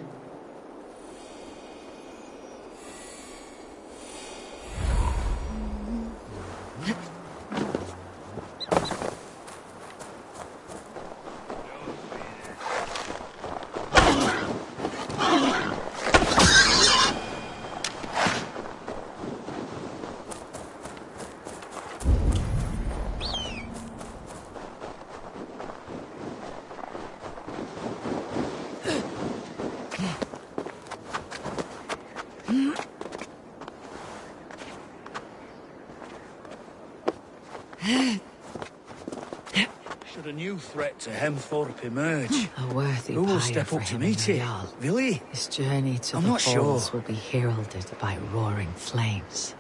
Should a new threat to Hemthorpe emerge, A worthy who will pyre step for up to him meet and it? Jarl. Willie? His journey to I'm the not falls sure. will be heralded by roaring flames.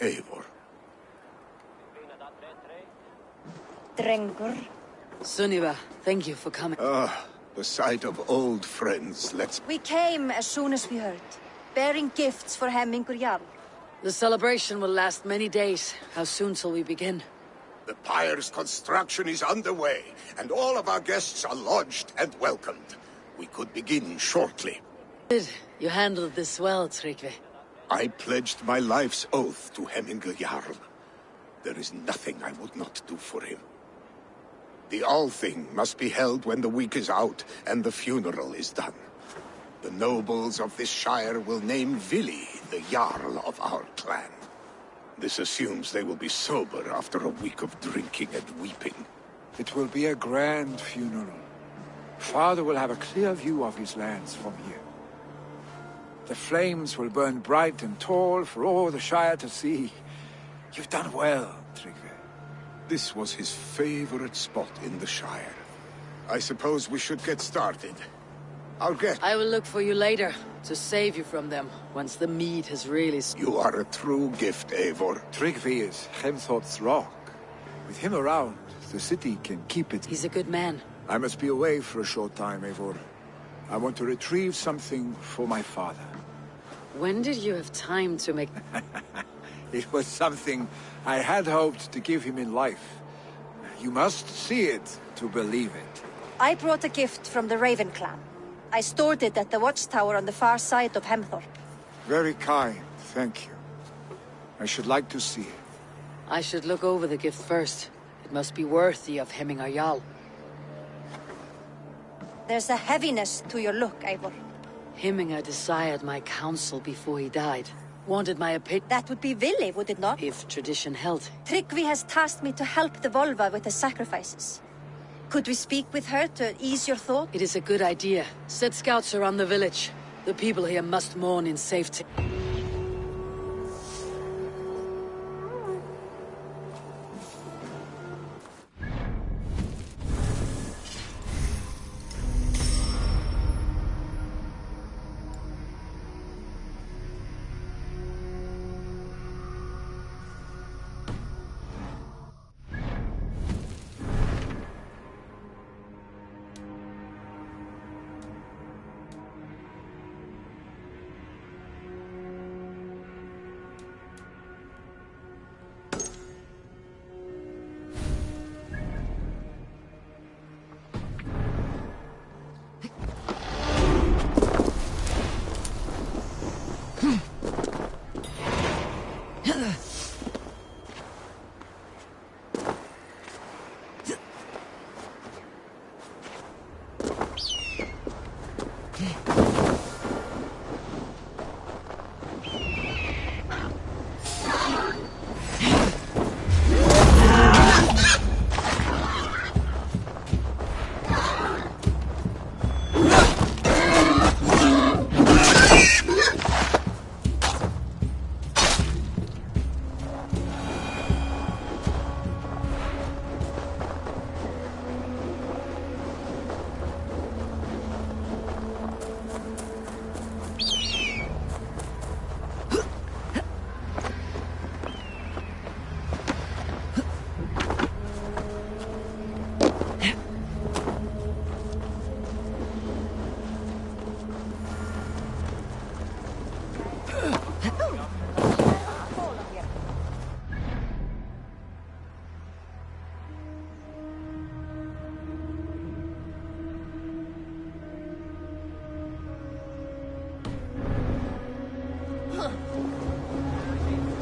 Eivor. Drengur. Sunniva, thank you for coming. Ah, the sight of old friends. We came as soon as we heard, bearing gifts for Hemmingur Jarl. The celebration will last many days. How soon till we begin? The pyre's construction is underway, and all of our guests are lodged and welcomed. We could begin shortly. Good. You handled this well, Tryggvi. I pledged my life's oath to Hemmingur Jarl. There is nothing I would not do for him. The Althing must be held when the week is out and the funeral is done. The nobles of this shire will name Vili the Jarl of our clan. This assumes they will be sober after a week of drinking and weeping. It will be a grand funeral. Father will have a clear view of his lands from here. The flames will burn bright and tall for all the Shire to see. You've done well, Tryggvi. This was his favorite spot in the Shire. I suppose we should get started. I'll get... I will look for you later, to save you from them, once the mead has really... You are a true gift, Eivor. Tryggvi is Hemthorpe's rock. With him around, the city can keep it. He's a good man. I must be away for a short time, Eivor. I want to retrieve something for my father. When did you have time to make... It was something I had hoped to give him in life. You must see it to believe it. I brought a gift from the Raven clan. I stored it at the watchtower on the far side of Hemthorpe. Very kind, thank you. I should like to see it. I should look over the gift first. It must be worthy of Hemmingur Jarl. There's a heaviness to your look, Eivor. Hemmingur desired my counsel before he died. Wanted my opinion. That would be Vili, would it not? If tradition held. Tryggvi has tasked me to help the Volva with the sacrifices. Could we speak with her to ease your thought? It is a good idea. Set scouts around the village. The people here must mourn in safety.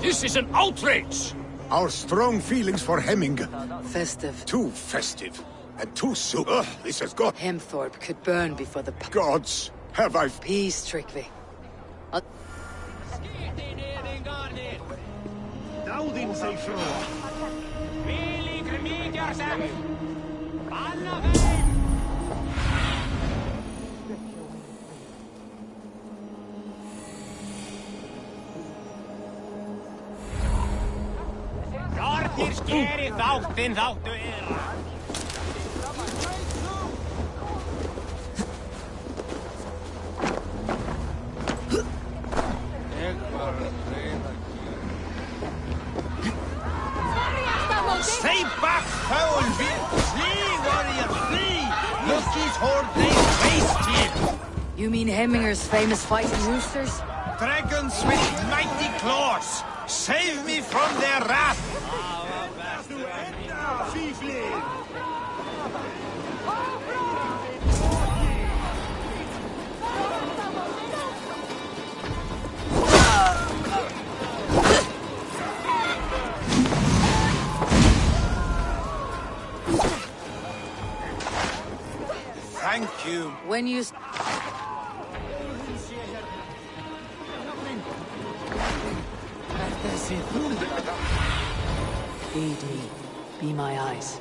This is an outrage! Our strong feelings for Hemming. Festive. Too festive. And too soon. Ugh, this has got... Hemthorpe could burn before the... Gods, have I... Peace, Trygve. Dáðinn sig frá. Vilji kremíkjar sem. Alla Norðir skeri þáttinn þáttu era. Stay back, foul bitch! Flee, warrior, flee! Look his horde they faced here! You mean Hemminger's famous fighting roosters? Dragons with mighty claws! Save me from their wrath! Thank you. When you... BD, be my eyes.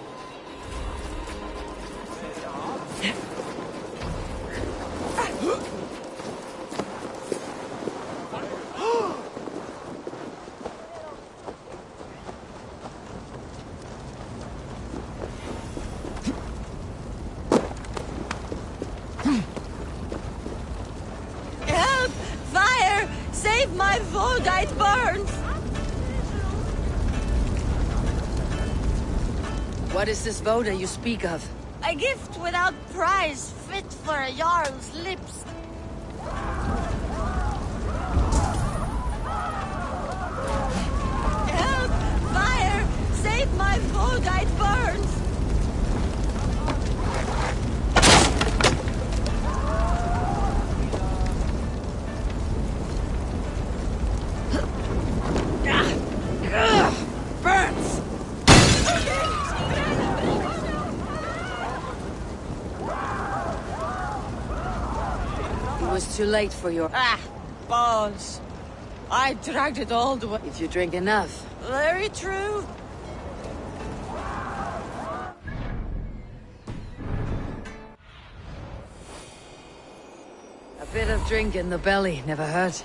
Help! Fire! Save my Voda, it burns! What is this Voda you speak of? A gift without price, fit for a Jarl's lips. Help! Fire! Save my Voda, it burns! Burns! It was too late for your... Balls. I dragged it all the way. If you drink enough. Very true. A bit of drink in the belly never hurt.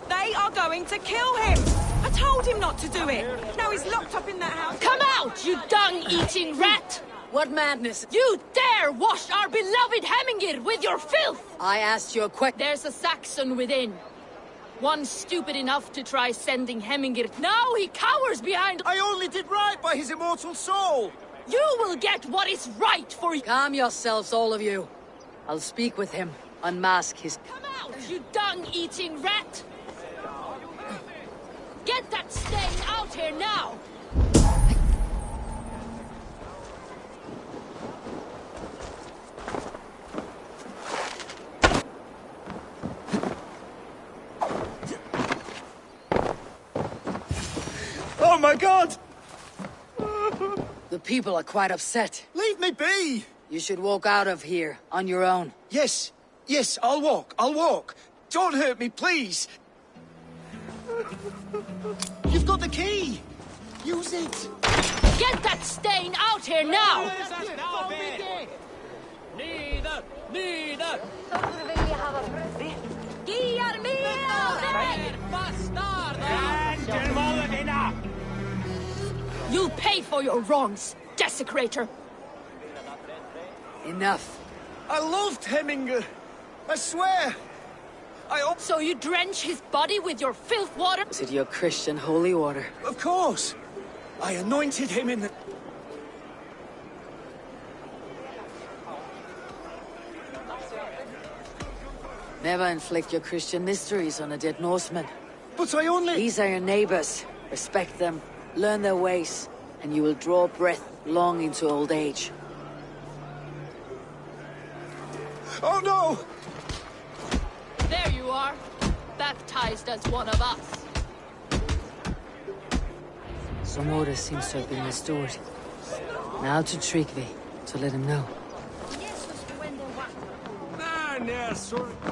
They are going to kill him! I told him not to do it! Now he's locked up in that house. Come out, you dung-eating rat! What madness? You dare wash our beloved Hemmingir with your filth! I asked you a question. There's a Saxon within. One stupid enough to try sending Hemmingir. Now he cowers behind... I only did right by his immortal soul! You will get what is right for you! Calm yourselves, all of you. I'll speak with him. Unmask his... Come out, you dung-eating rat! Get that stain out here now! Oh my god! The people are quite upset. Leave me be! You should walk out of here, on your own. Yes, yes, I'll walk. Don't hurt me, please! You've got the key! Use it! Get that stain out here now! Neither! Neither! You'll pay for your wrongs, desecrator! Enough. I loved Hemminger. I swear. So you drench his body with your filth water? Is it your Christian holy water? Of course. I anointed him in the... Never inflict your Christian mysteries on a dead Norseman. But I only... These are your neighbors. Respect them. Learn their ways. and you will draw breath long into old age. Oh no! There you are, baptized as one of us. Some order seems to have been restored. Now to Tryggvi, to let him know.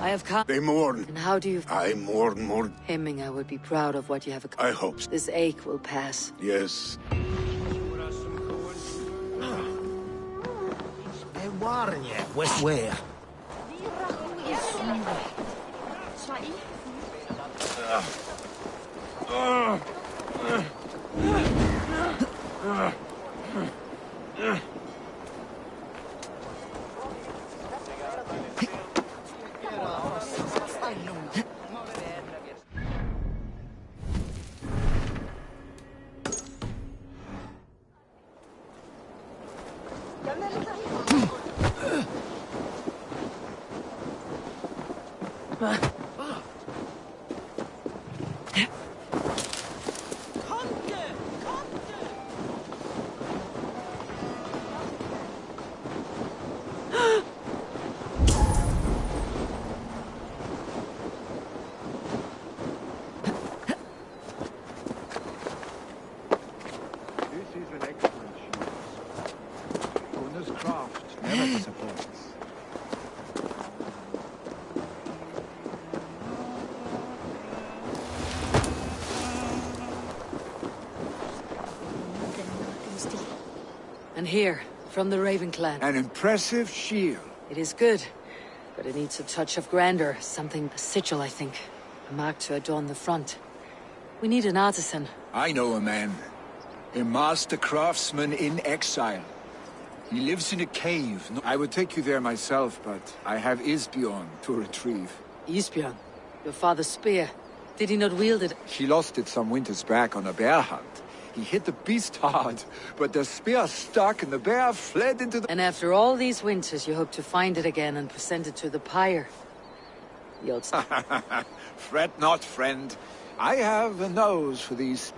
I have come. They mourn. And how do you... I mourn more. Hemminga would be proud of what you have accomplished. I hope so. This ache will pass. Yes. West where? And here, from the Raven clan. An impressive shield. It is good, but it needs a touch of grandeur. Something, a sigil, I think. A mark to adorn the front. We need an artisan. I know a man. A master craftsman in exile. He lives in a cave. I would take you there myself, but I have Isbjorn to retrieve. Isbjorn? Your father's spear. Did he not wield it? He lost it some winters back on a bear hunt. He hit the beast hard, but the spear stuck and the bear fled into the... And after all these winters, you hope to find it again and present it to the pyre. The old... Fret not, friend. I have a nose for these...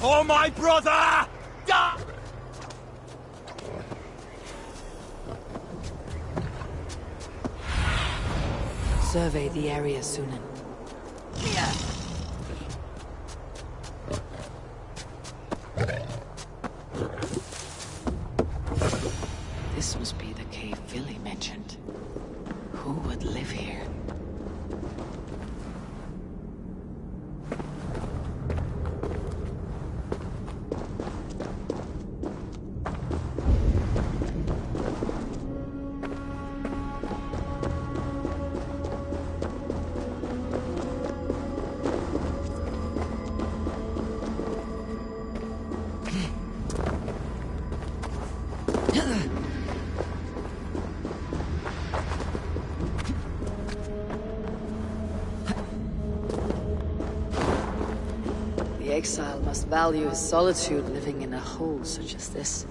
Oh, my brother! Survey the area, Sunan. This must be the cave Villy mentioned. Who would live here? The exile must value his solitude living in a hole such as this.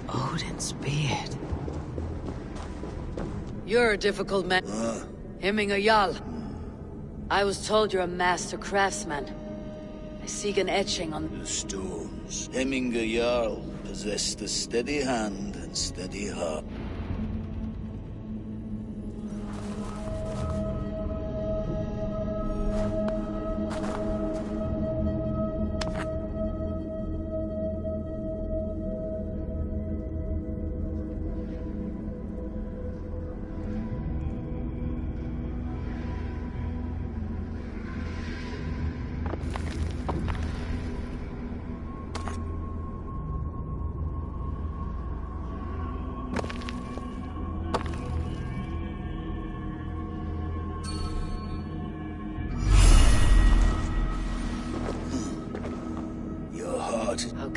Odin's beard. You're a difficult man. Hemminga Jarl. I was told you're a master craftsman. I seek an etching on the stones. Hemminga Jarl possessed a steady hand and steady heart.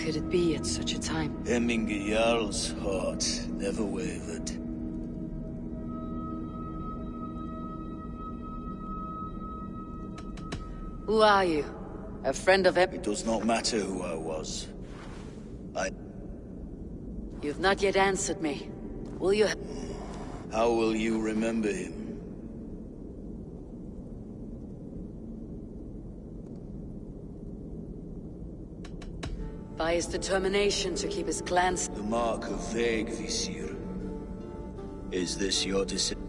could it be at such a time? Hemminge Jarl's heart never wavered. Who are you? A friend of It does not matter who I was. You've not yet answered me. Will you... How will you remember him? By his determination to keep his clans... The mark of Vegvisir. Is this your decision?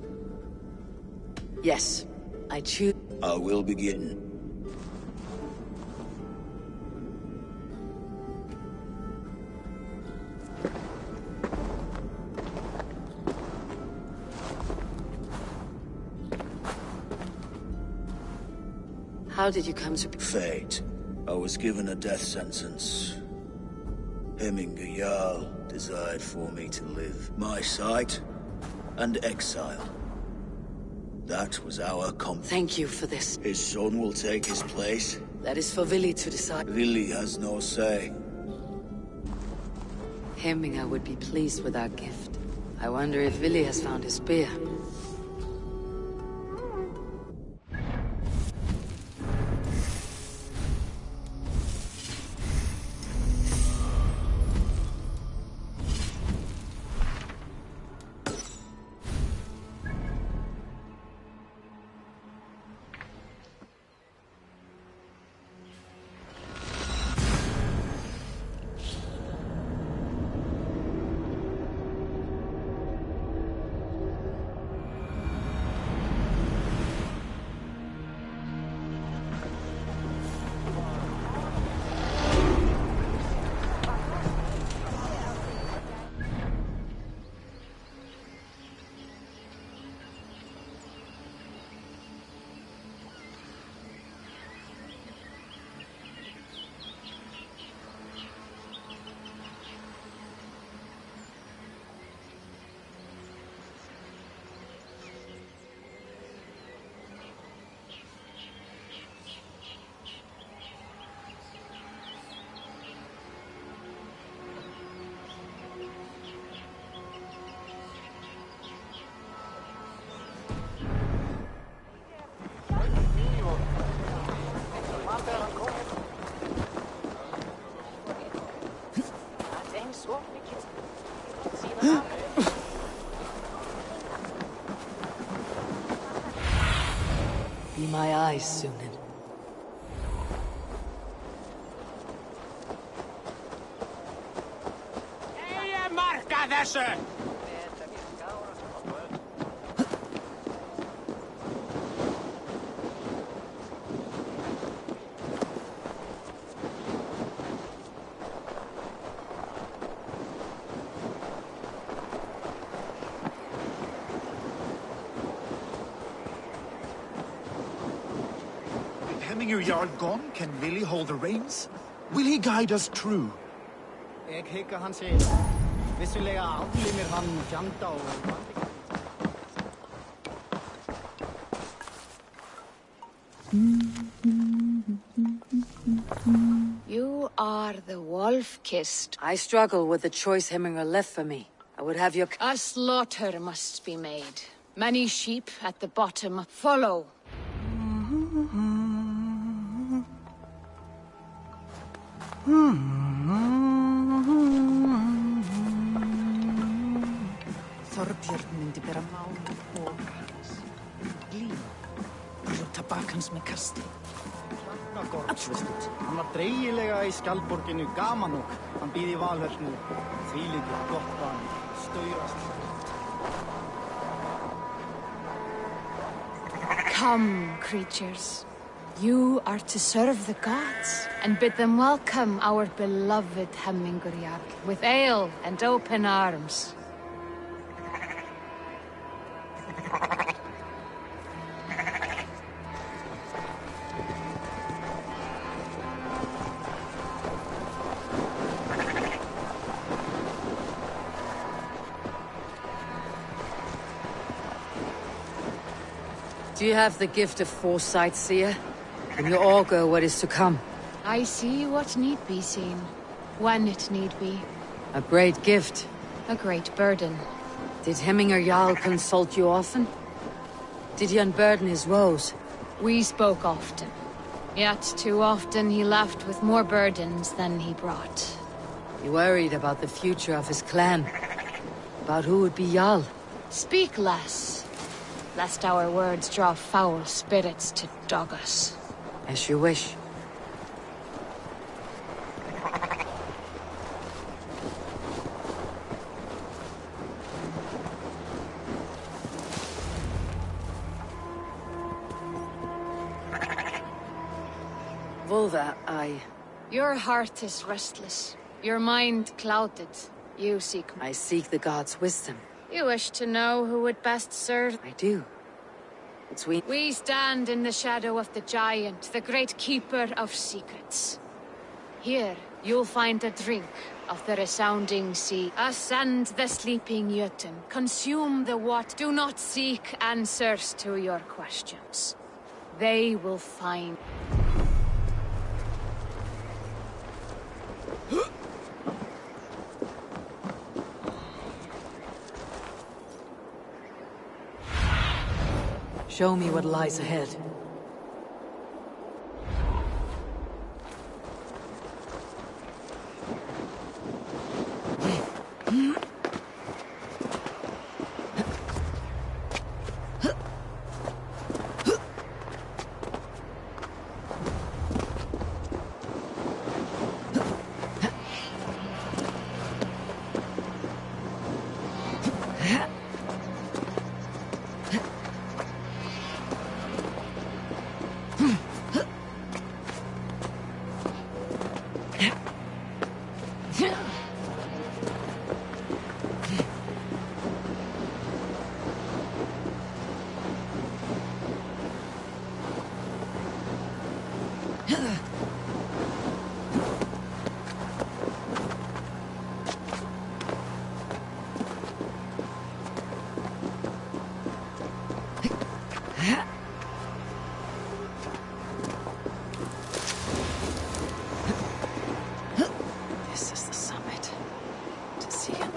Yes. I choose... I will begin. How did you come to be... Fate. I was given a death sentence. Hemminge Jarl desired for me to live. My sight and exile. That was our compact. Thank you for this. His son will take his place. That is for Vili to decide. Vili has no say. Hemminge would be pleased with our gift. I wonder if Vili has found his spear. Be my eyes, Sunan. Ei markka þessu! Hemminge Jarl gone, can Vili hold the reins? Will he guide us true? Jeg hygger han sé. Vissulega aflimir hann fjanda og... You are the wolf-kissed. I struggle with the choice Hemminge left for me. I would have your... A slaughter must be made. Many sheep at the bottom follow. Þorbjörn myndi bera mál og hans. Glíma. Brjóta bak hans með kasti. Gormsvist. Hann var dreigilega í skjaldborginu Gamanok. Hann býð í Valhöllnu. Þvílíkur gott barn. Staurast. Come, creatures. You are to serve the gods, and bid them welcome our beloved Hemminge Jarl with ale and open arms. Do you have the gift of foresight, seer? Can you augur what is to come? I see what need be seen. when it need be. A great gift. A great burden. Did Hemminger Jarl consult you often? Did he unburden his woes? We spoke often. Yet too often he left with more burdens than he brought. He worried about the future of his clan. About who would be Jarl. Speak less, lest our words draw foul spirits to dog us. As you wish. Volva, Your heart is restless. Your mind clouded. You seek... I seek the gods' wisdom. You wish to know who would best serve... I do. We stand in the shadow of the giant, the great keeper of secrets. Here, you'll find a drink of the resounding sea. Ascend the sleeping Gettin. Consume the water. Do not seek answers to your questions. They will find... Show me what lies ahead. This is the summit. To see an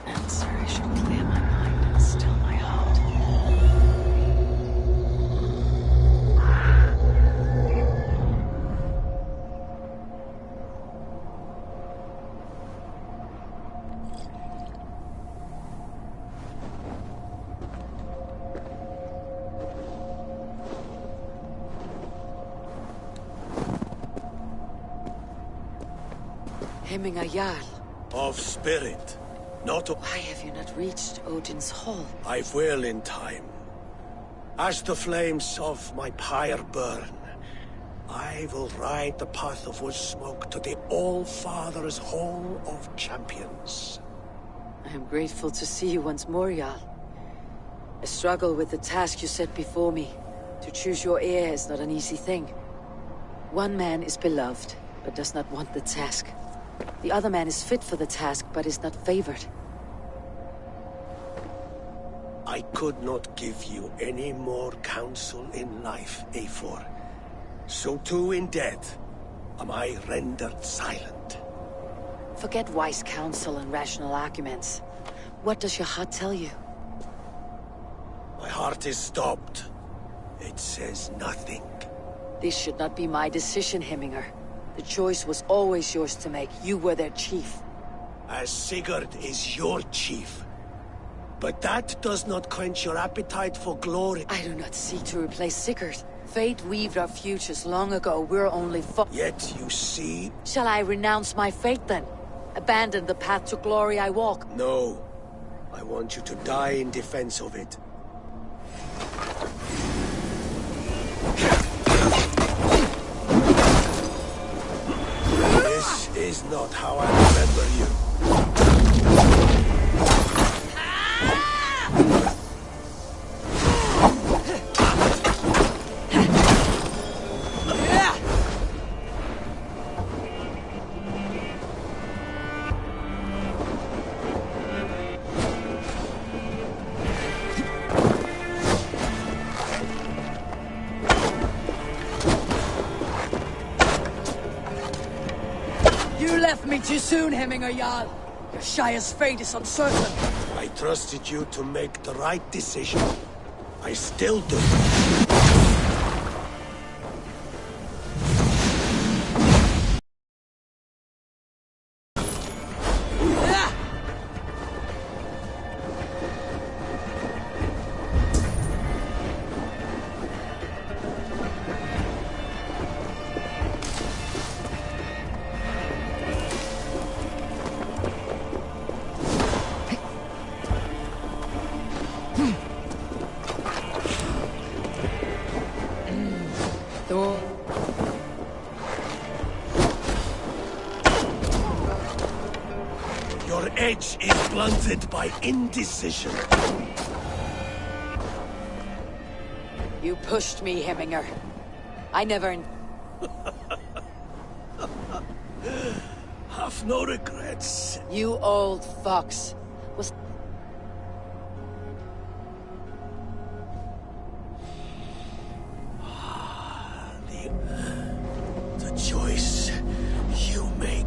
answer, I should clear my mind and still my heart. Hemminger Jarl. Of spirit, not of... Why have you not reached Odin's Hall? I will in time. As the flames of my pyre burn, I will ride the path of wood smoke to the All-Father's Hall of Champions. I am grateful to see you once more, Jarl. I struggle with the task you set before me. To choose your heir is not an easy thing. One man is beloved, but does not want the task. The other man is fit for the task, but is not favored. I could not give you any more counsel in life, Eivor. So too in death am I rendered silent. Forget wise counsel and rational arguments. What does your heart tell you? My heart is stopped. It says nothing. This should not be my decision, Hemminger. The choice was always yours to make. You were their chief. As Sigurd is your chief. But that does not quench your appetite for glory. I do not seek to replace Sigurd. Fate weaved our futures long ago. We're only Yet you see... Shall I renounce my fate then? Abandon the path to glory I walk? No. I want you to die in defense of it. This is not how I remember you. Too soon, Hemminger Jarl. Your Shire's fate is uncertain. I trusted you to make the right decision. I still do. Your edge is blunted by indecision. You pushed me, Hemminger. I never... Have no regrets. You old fox. Was... The choice you make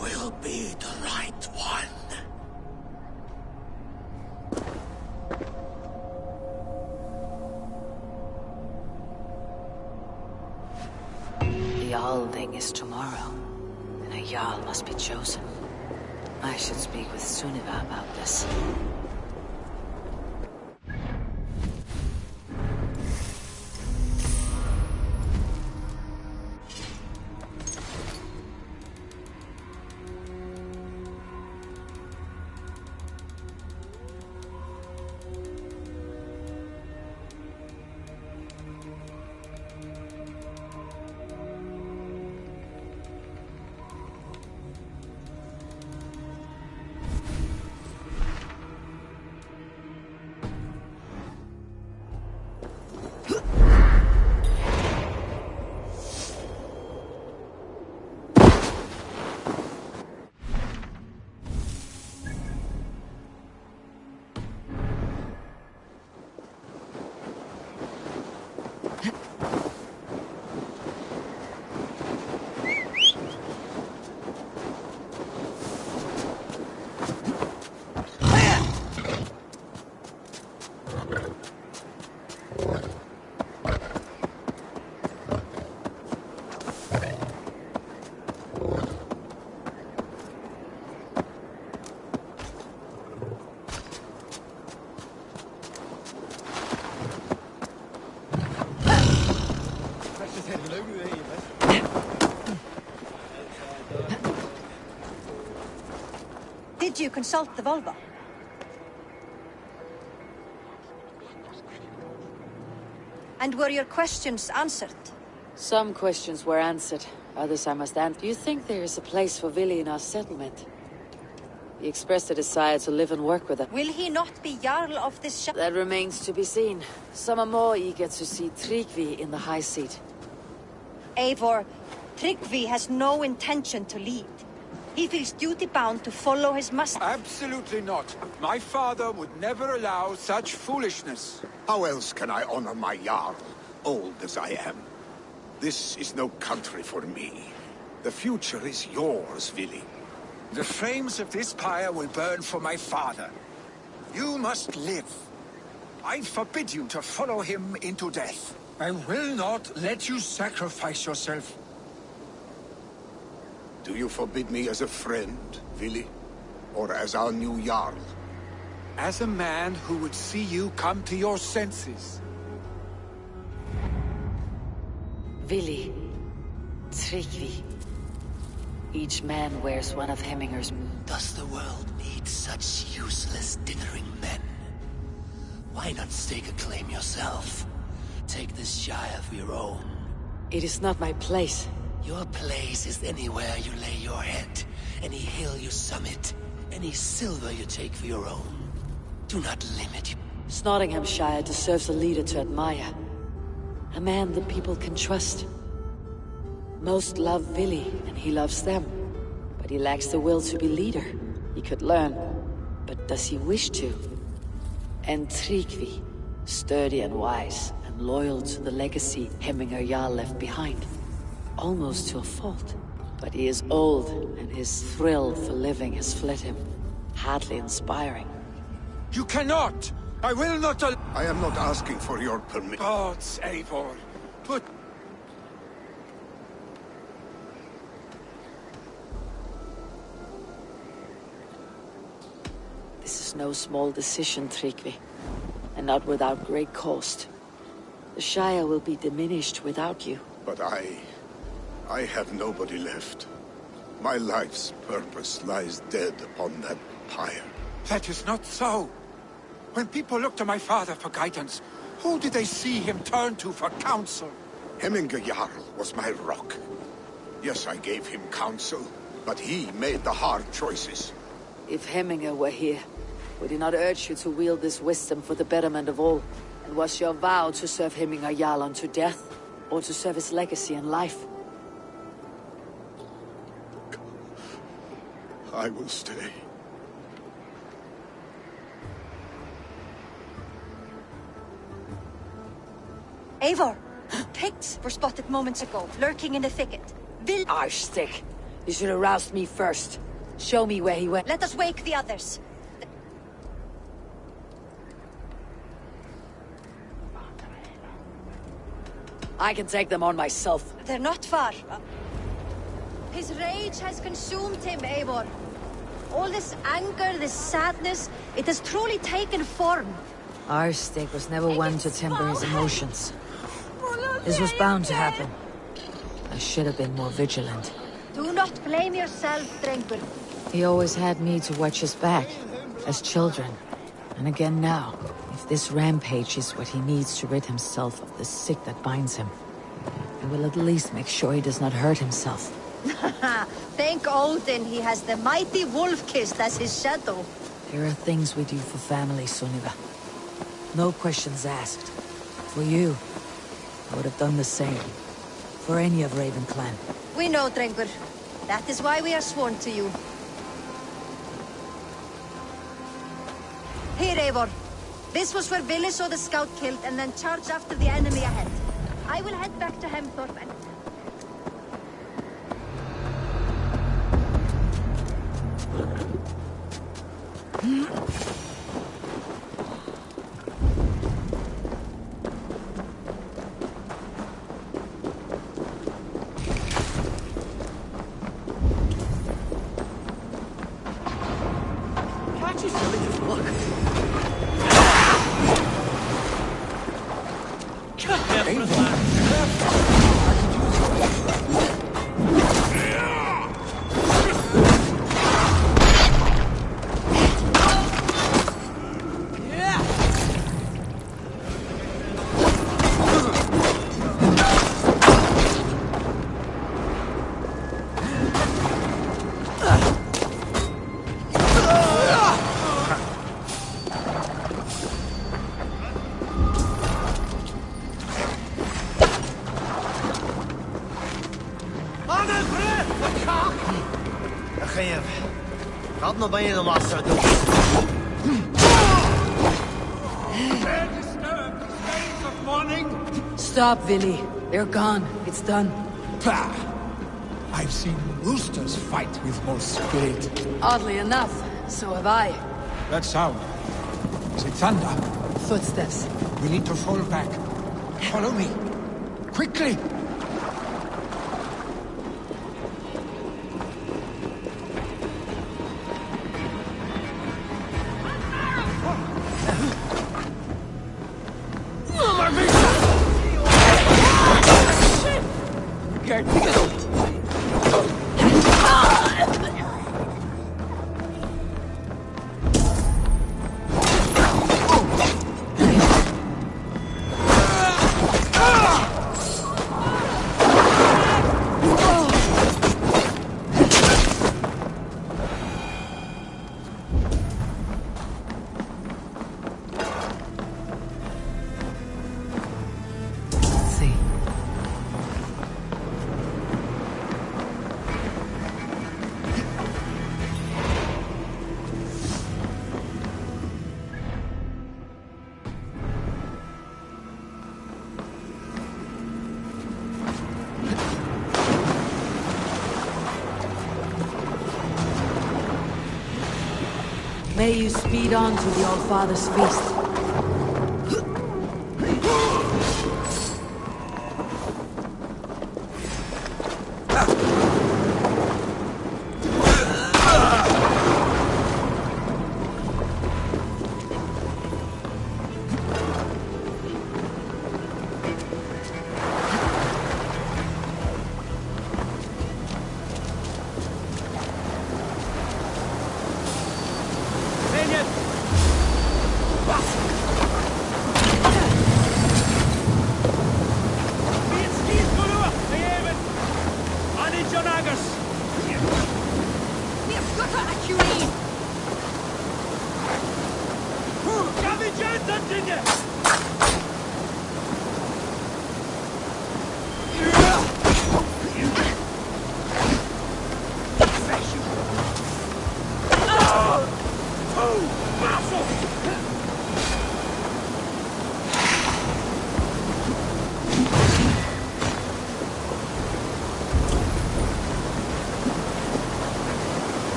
will be the right one. The Althing is tomorrow, and a Jarl must be chosen. I should speak with Sunniva about this. Did you consult the Volva? And were your questions answered? Some questions were answered. Others I must answer. Do you think there is a place for Vili in our settlement? He expressed a desire to live and work with us. Will he not be Jarl of this That remains to be seen. Some are more eager to see Tryggvi in the high seat. Eivor, Tryggvi has no intention to lead. He feels duty-bound to follow his master. Absolutely not. My father would never allow such foolishness. How else can I honor my Jarl, old as I am? This is no country for me. The future is yours, Vili. The flames of this pyre will burn for my father. You must live. I forbid you to follow him into death. I will not let you sacrifice yourself. Do you forbid me as a friend, Vili? Or as our new Jarl? As a man who would see you come to your senses. Vili. Tryggvi. Each man wears one of Hemminger's... Does the world need such useless dithering men? Why not stake a claim yourself? Take this Shire for your own. It is not my place. Your place is anywhere you lay your head, any hill you summit, any silver you take for your own. Do not limit you. Nottinghamshire deserves a leader to admire. A man the people can trust. Most love Vili, and he loves them. But he lacks the will to be leader. He could learn, but does he wish to? And Tryggvi, sturdy and wise, and loyal to the legacy Hemminger Jarl left behind. Almost to a fault. But he is old, and his thrill for living has fled him. Hardly inspiring. You cannot! I will not I am not asking for your permission. Gods, Eivor. Put... This is no small decision, Tryggvi. And not without great cost. The Shire will be diminished without you. But I have nobody left. My life's purpose lies dead upon that pyre. That is not so. When people look to my father for guidance, who did they see him turn to for counsel? Hemminger Jarl was my rock. Yes, I gave him counsel, but he made the hard choices. If Hemminger were here, would he not urge you to wield this wisdom for the betterment of all? And was your vow to serve Hemminger Jarl unto death, or to serve his legacy in life? I will stay. Eivor! Picts were spotted moments ago, lurking in the thicket. Arshstick! You should have roused me first. Show me where he went. Let us wake the others. I can take them on myself. They're not far. His rage has consumed him, Eivor. All this anger, this sadness, it has truly taken form. Arshstick was never one to temper his emotions. This was bound to happen. I should have been more vigilant. Do not blame yourself, Drengur. He always had me to watch his back, as children. And again now, if this rampage is what he needs to rid himself of the sick that binds him, I will at least make sure he does not hurt himself. Thank Odin he has the mighty Wolf-Kissed as his shadow. There are things we do for family, Sunniva. No questions asked. For you, I would have done the same. For any of Raven Clan. We know, Drengur. That is why we are sworn to you. Here, Eivor. This was where Vili saw the scout killed and then charged after the enemy ahead. I will head back to Hemthorpe and... Stop, Vili. They're gone. It's done. Bah! I've seen roosters fight with more spirit. Oddly enough, so have I. That sound. Is it thunder? Footsteps. We need to fall back. Follow me. Quickly! May you speed on to the All-Father's feast.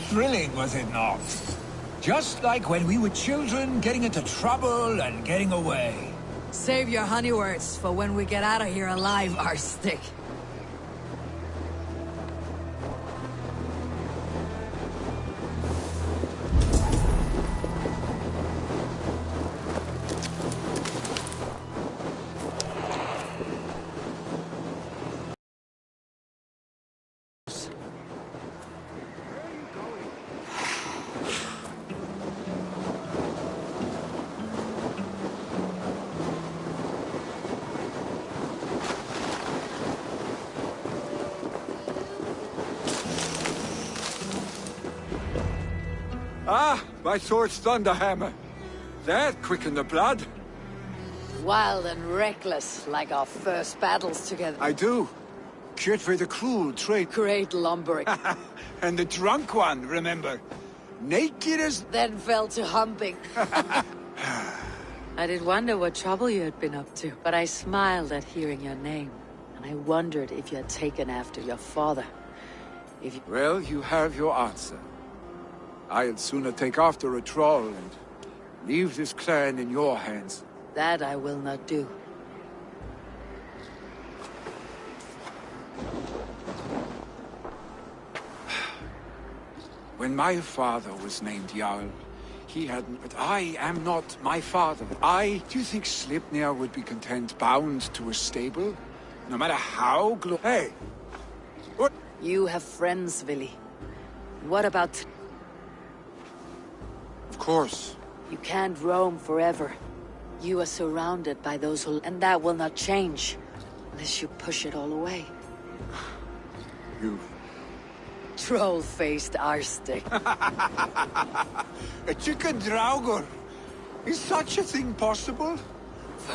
Thrilling, was it not? Just like when we were children, getting into trouble and getting away. Save your honey words for when we get out of here alive, our stick. Ah, my sword's thunderhammer. That quickened the blood. Wild and reckless, like our first battles together. I do. Cured for the cruel trade. Great lumbering. And the drunk one, remember? Naked as... Then fell to humping. I did wonder what trouble you had been up to, but I smiled at hearing your name, and I wondered if you had taken after your father. If you... Well, you have your answer. I'd sooner take after a troll and leave this clan in your hands. That I will not do. When my father was named Jarl, he hadn't... But I am not my father. Do you think Sleipnir would be content bound to a stable? No matter how Hey! What? You have friends, Vili. What about... Of course. You can't roam forever. You are surrounded by those who... And that will not change, unless you push it all away. You... Troll-faced arstick. A chicken draugr? Is such a thing possible?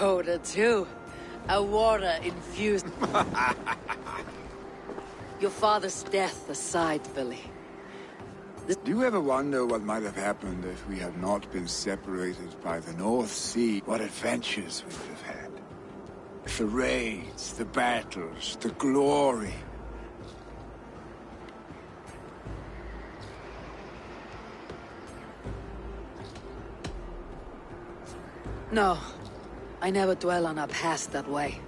Voda too. A water-infused... Your father's death aside, Vili. Do you ever wonder what might have happened if we had not been separated by the North Sea? What adventures we would have had. The raids, the battles, the glory. No. I never dwell on our past that way.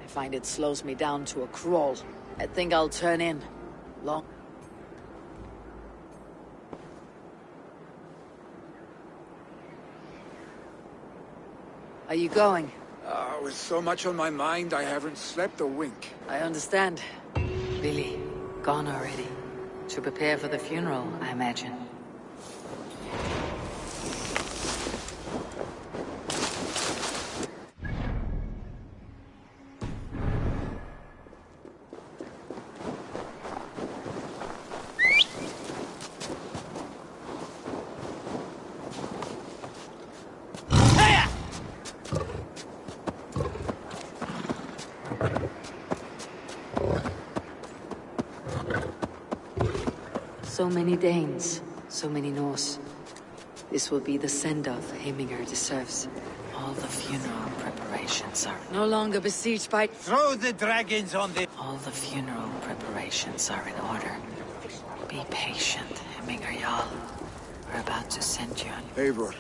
I find it slows me down to a crawl. I think I'll turn in. Long... Are you going? With so much on my mind, I haven't slept a wink. I understand. Vili, gone already. To prepare for the funeral, I imagine. So many Danes, so many Norse. This will be the send-off Heminger deserves. All the funeral preparations are no longer besieged by... Throw the dragons on the... All the funeral preparations are in order. Be patient, Heminger Jarl. We're about to send you on... Eivor,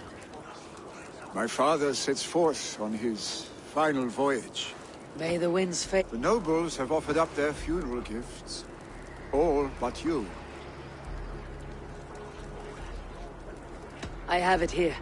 my father sets forth on his final voyage. May the winds fade... The nobles have offered up their funeral gifts. All but you. I have it here.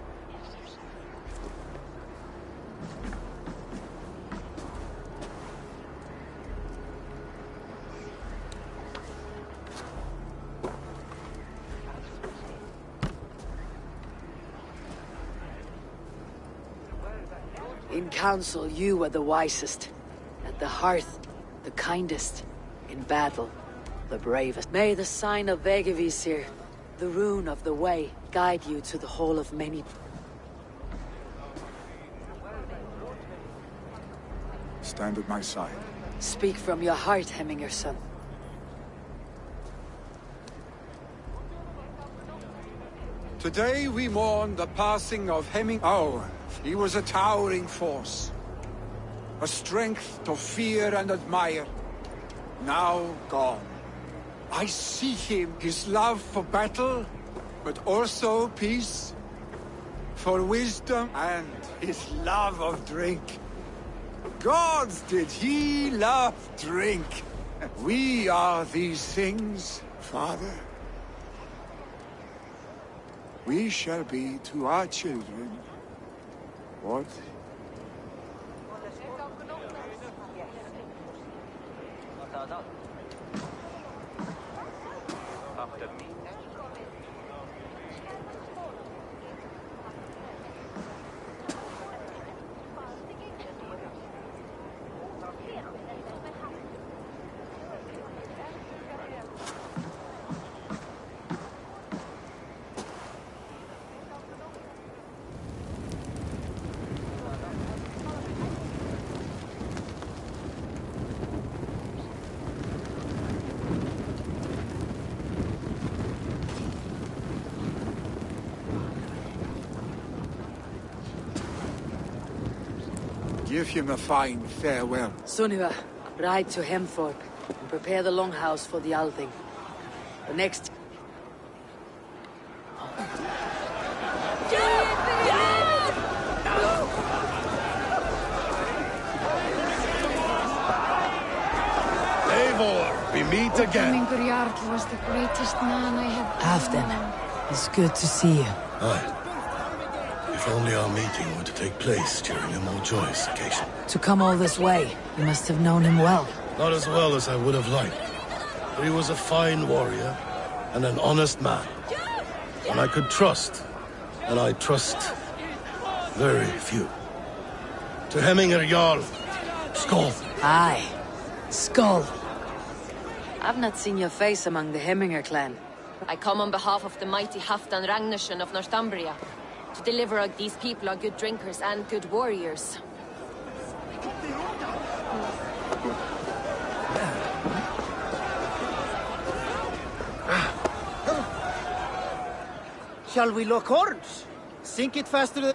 In council, you were the wisest. At the hearth, the kindest. In battle, the bravest. May the sign of Vegevisir, the rune of the way, guide you to the hall of many... Stand at my side. Speak from your heart, Heminger, son. Today we mourn the passing of Hemming. Oh, he was a towering force. A strength to fear and admire. Now gone. I see him, his love for battle, but also peace, for wisdom, and his love of drink. Gods, did he love drink! We are these things, Father. We shall be to our children what? Give him a fine farewell. Sunniva, ride to Hemthorpe and prepare the longhouse for the Althing. The next... Eivor, we meet again. Hemminger Jarl was the greatest man I have... Halfdan, it's good to see you. Aye. If only our meeting were to take place during a more joyous occasion. To come all this way, you must have known him well. Not as well as I would have liked. But he was a fine warrior and an honest man. And I could trust. And I trust very few. To Hemminger Jarl, Skål. Aye, Skål. I've not seen your face among the Hemminger clan. I come on behalf of the mighty Halfdan Ragnarsson of Northumbria. To deliver these people are good drinkers and good warriors. Shall we lock horns? Sink it faster than...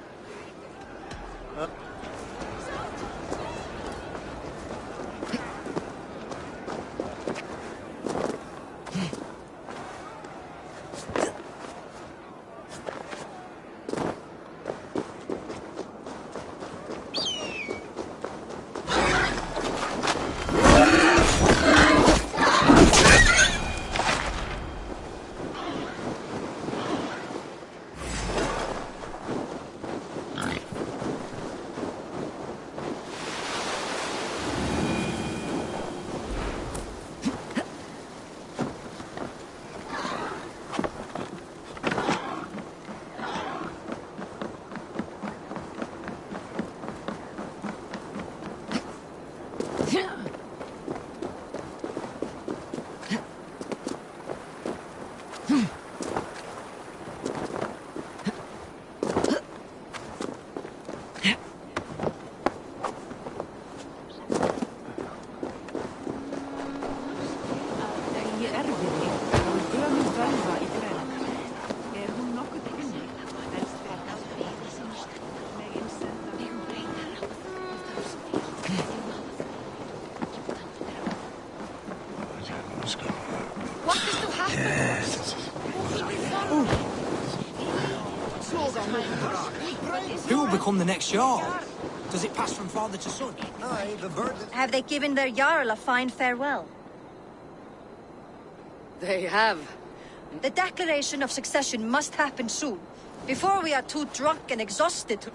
Who will become the next Jarl? Does it pass from father to son? Aye, the bird... Have they given their Jarl a fine farewell? They have. The declaration of succession must happen soon, before we are too drunk and exhausted to...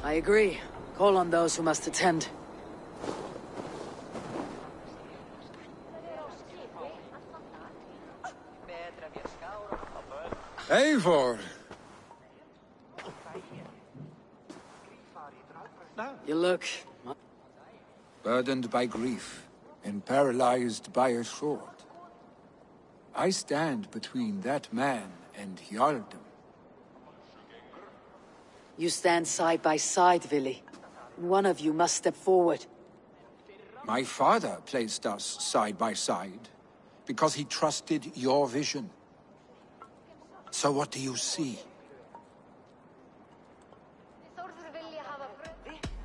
I agree. Call on those who must attend. Eivor! You look... burdened by grief and paralyzed by a sword. I stand between that man and Jarldom. You stand side by side, Vili. One of you must step forward. My father placed us side by side because he trusted your vision. So what do you see?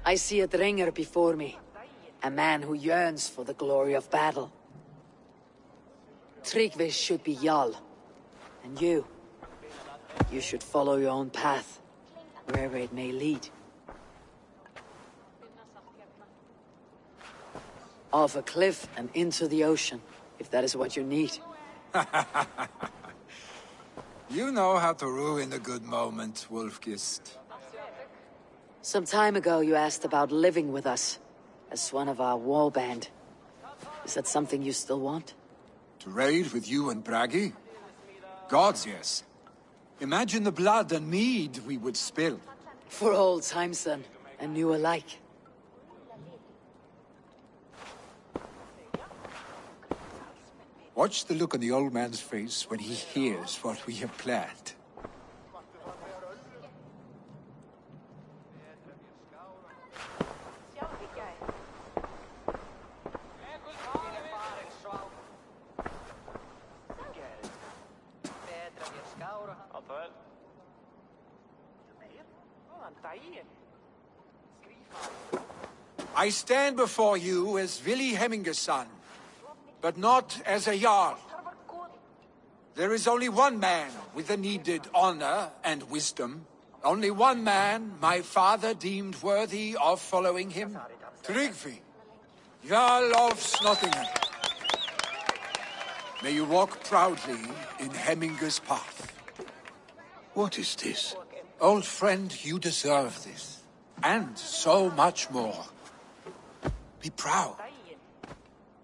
I see a Dringer before me. A man who yearns for the glory of battle. Tryggvi should be Jarl. And you should follow your own path, wherever it may lead. Off a cliff and into the ocean, if that is what you need. You know how to ruin a good moment, Wolfgist. Some time ago you asked about living with us, as one of our war band. Is that something you still want? To raid with you and Bragi? Gods, yes. Imagine the blood and mead we would spill. For old times then, and new alike. Watch the look on the old man's face when he hears what we have planned. I stand before you as Vili Hemminger's son, but not as a Jarl. There is only one man with the needed honor and wisdom. Only one man my father deemed worthy of following him. Tryggvi, Jarl of Snottingham. May you walk proudly in Hemminger's path. What is this? Old friend, you deserve this. And so much more. Be proud.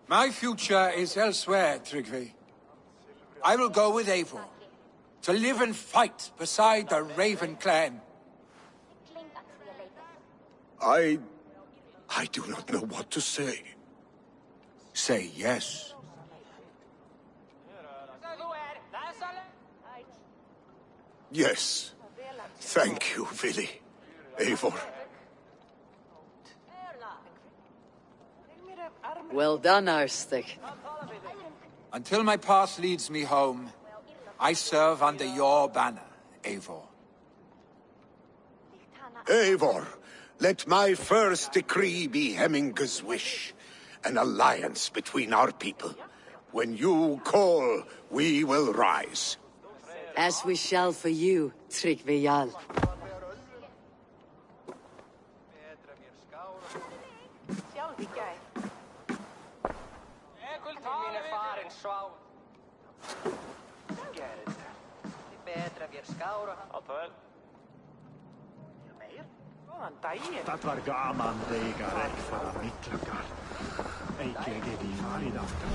My future is elsewhere, Tryggvi. I will go with Eivor, to live and fight beside the Raven clan. I do not know what to say. Say yes. Yes. Thank you, Vili. Eivor. Well done, Arstic. Until my path leads me home, I serve under your banner, Eivor. Eivor, let my first decree be Hemminger's wish. An alliance between our people. When you call, we will rise. As we shall for you, Tryggvi Jarl. Dat var gaman vega rätt för mittlakar. Eike gevi faridafta.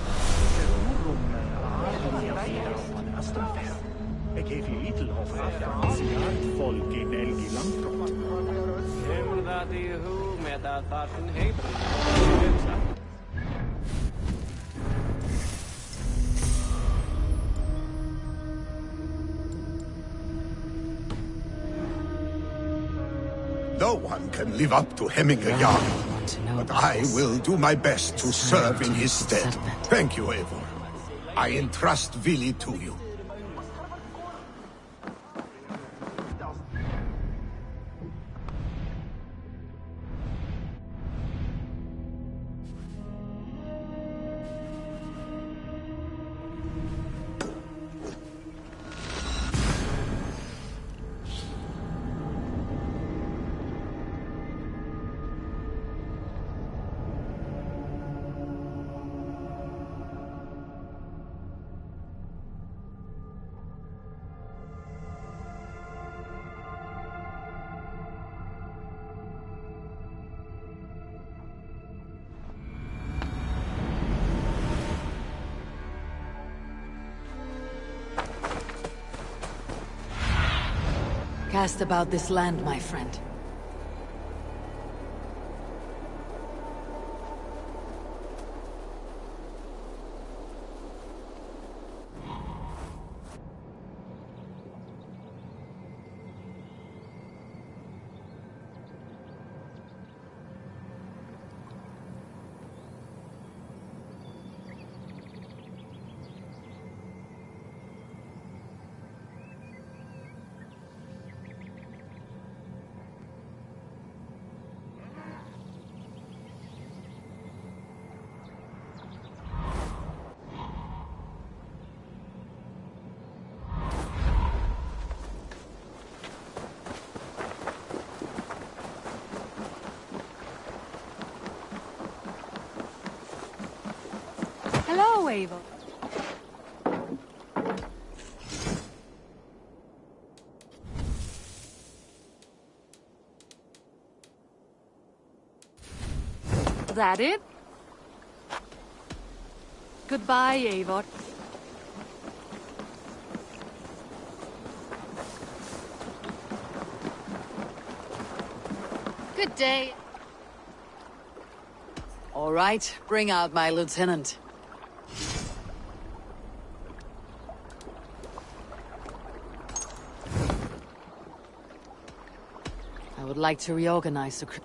Urum alia astrafes. Ik geef je Idelhof afgransiaard volk in Elgi Langtrot. Hemmer dat i hu med dat varten heter. No one can live up to Hemminger Jarl, but I will do my best to serve in his stead. Thank you, Eivor. I entrust Vili to you. Cast about this land, my friend. Hello, Eivor. That it? Goodbye, Eivor. Good day. All right, bring out my lieutenant. I would like to reorganize the crew.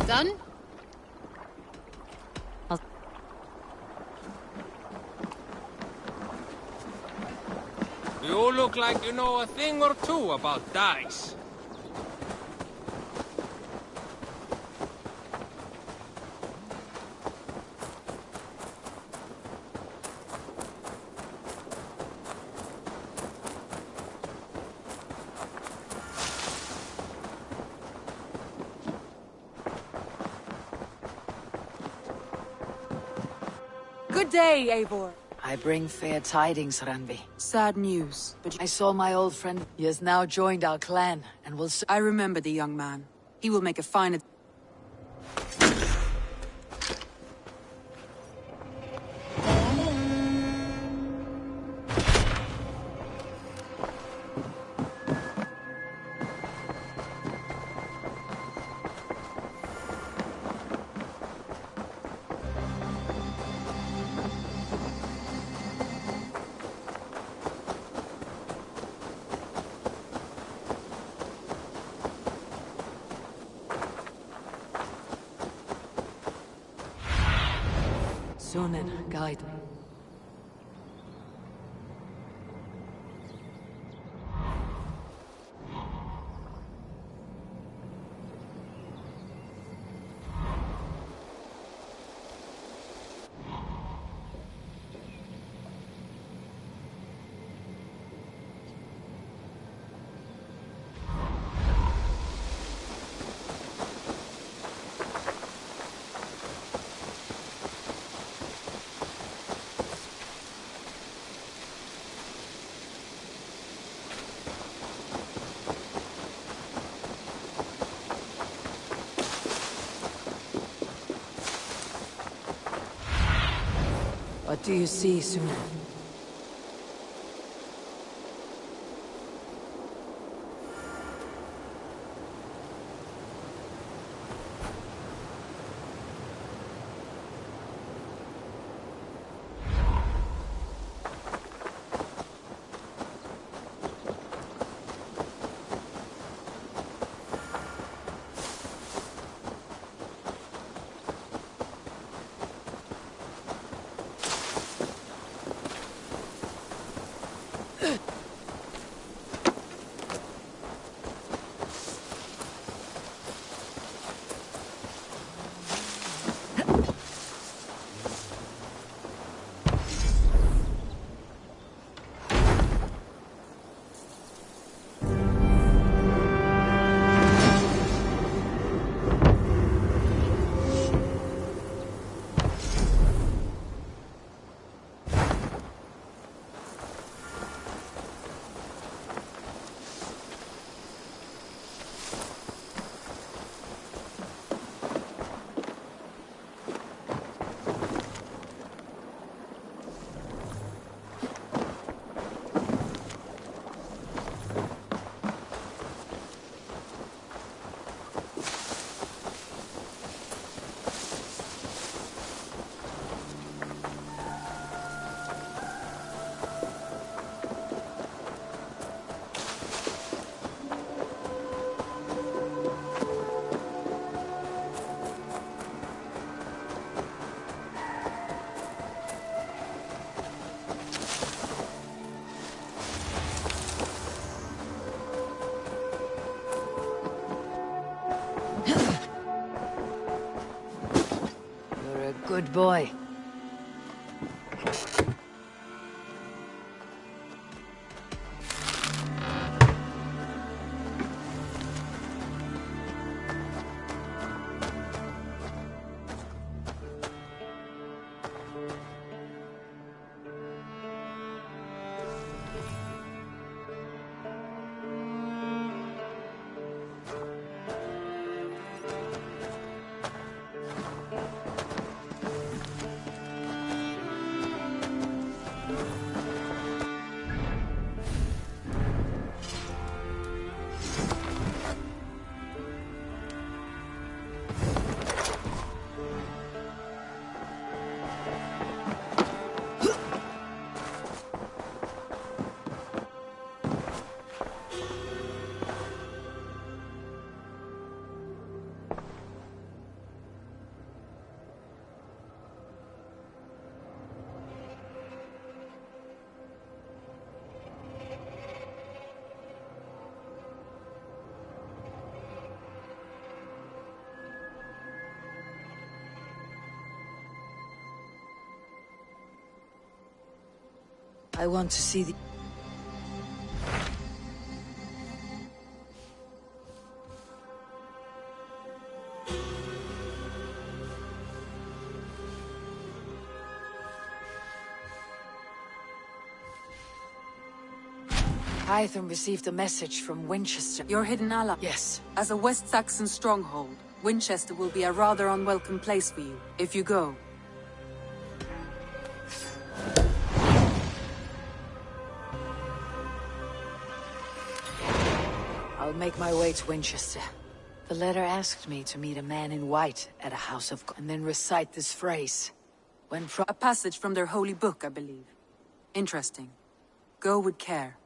Done? You look like you know a thing or two about dice. Good day, Eivor. I bring fair tidings, Ranvi. Sad news, but I saw my old friend. He has now joined our clan, and will I remember the young man. He will make a fine... Sunan, guide me. What do you see, Sunan? Good boy. I want to see the... Hytham received a message from Winchester. Your hidden ally? Yes. As a West Saxon stronghold, Winchester will be a rather unwelcome place for you, if you go. I'll make my way to Winchester. The letter asked me to meet a man in white at a house of... and then recite this phrase. When from... A passage from their holy book, I believe. Interesting. Go with care.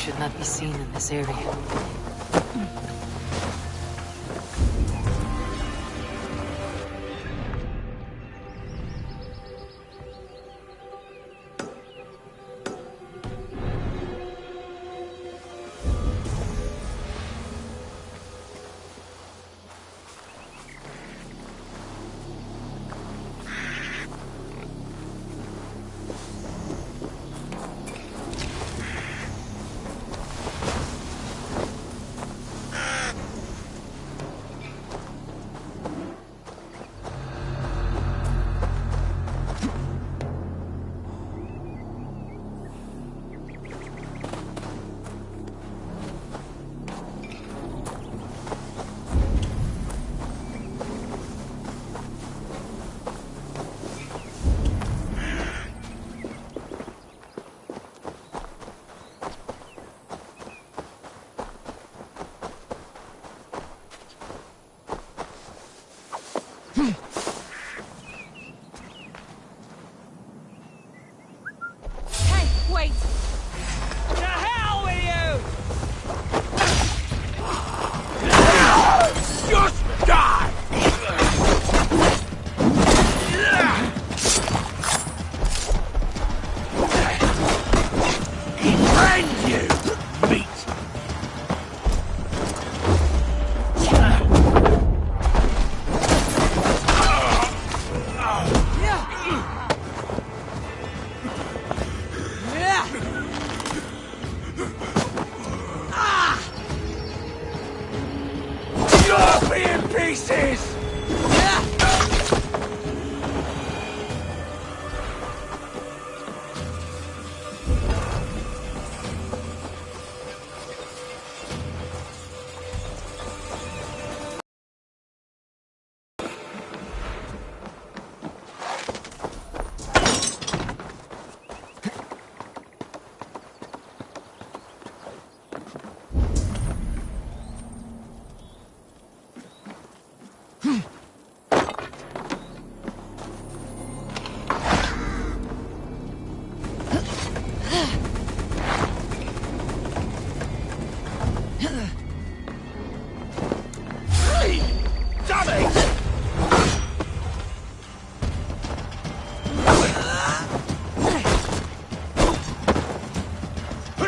Should not be seen in this area.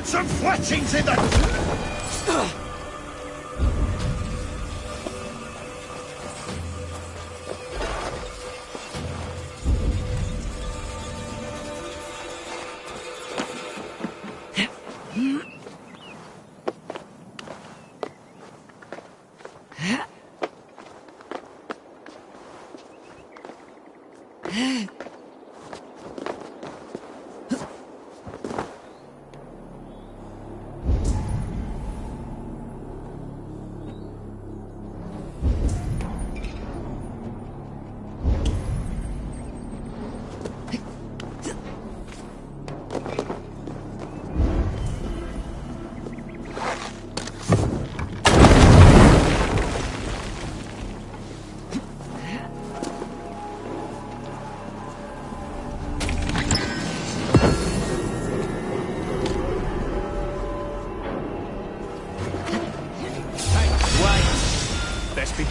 Some fletchings in the...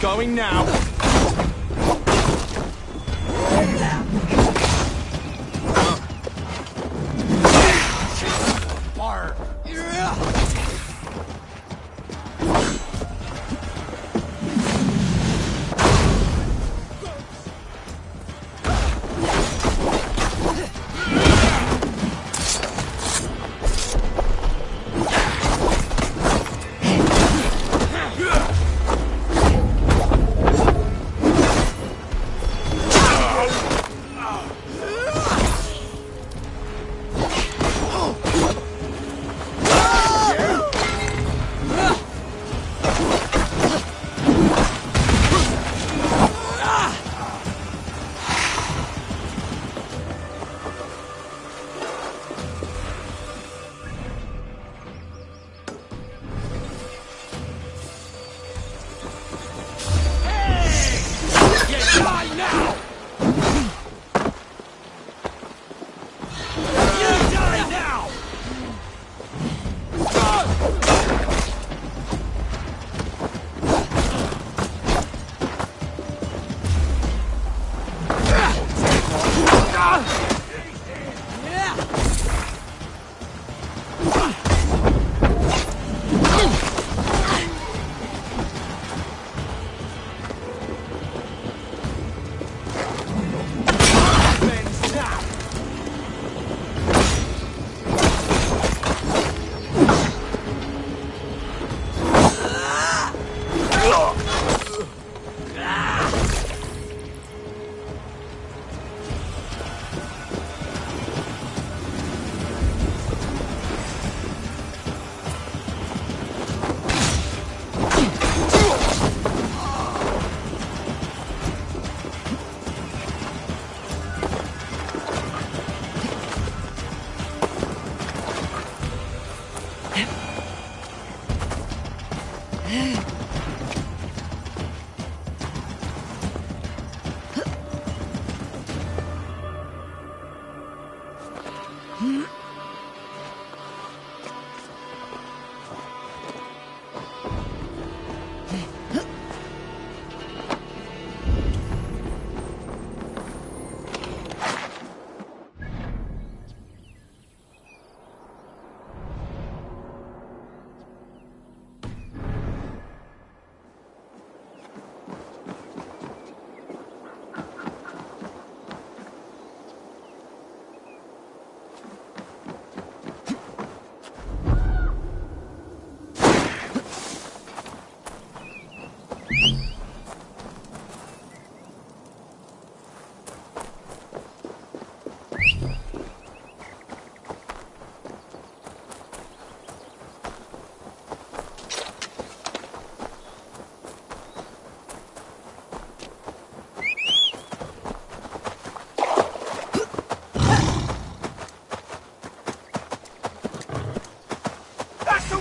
Going now.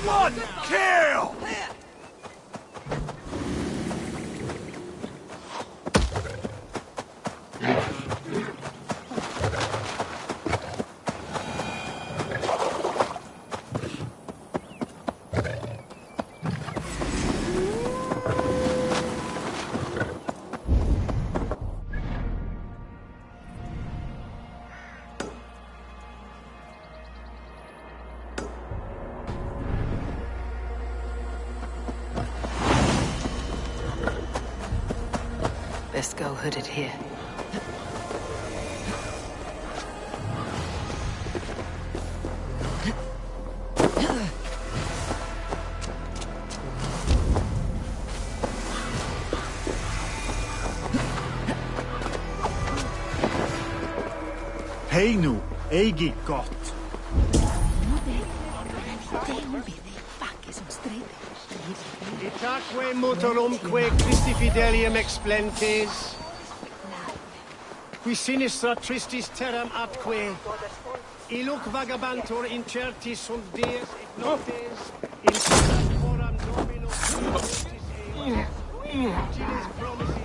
One kill! Best go hooded here. Hej nu, eigi gott. Taque muterumque Christi fidelium explentes. Qui sinistra tristis terram atque. Illuc vagabantur incertis sunt dies et noctes. In coram domino mortis eos. Utilis promisit.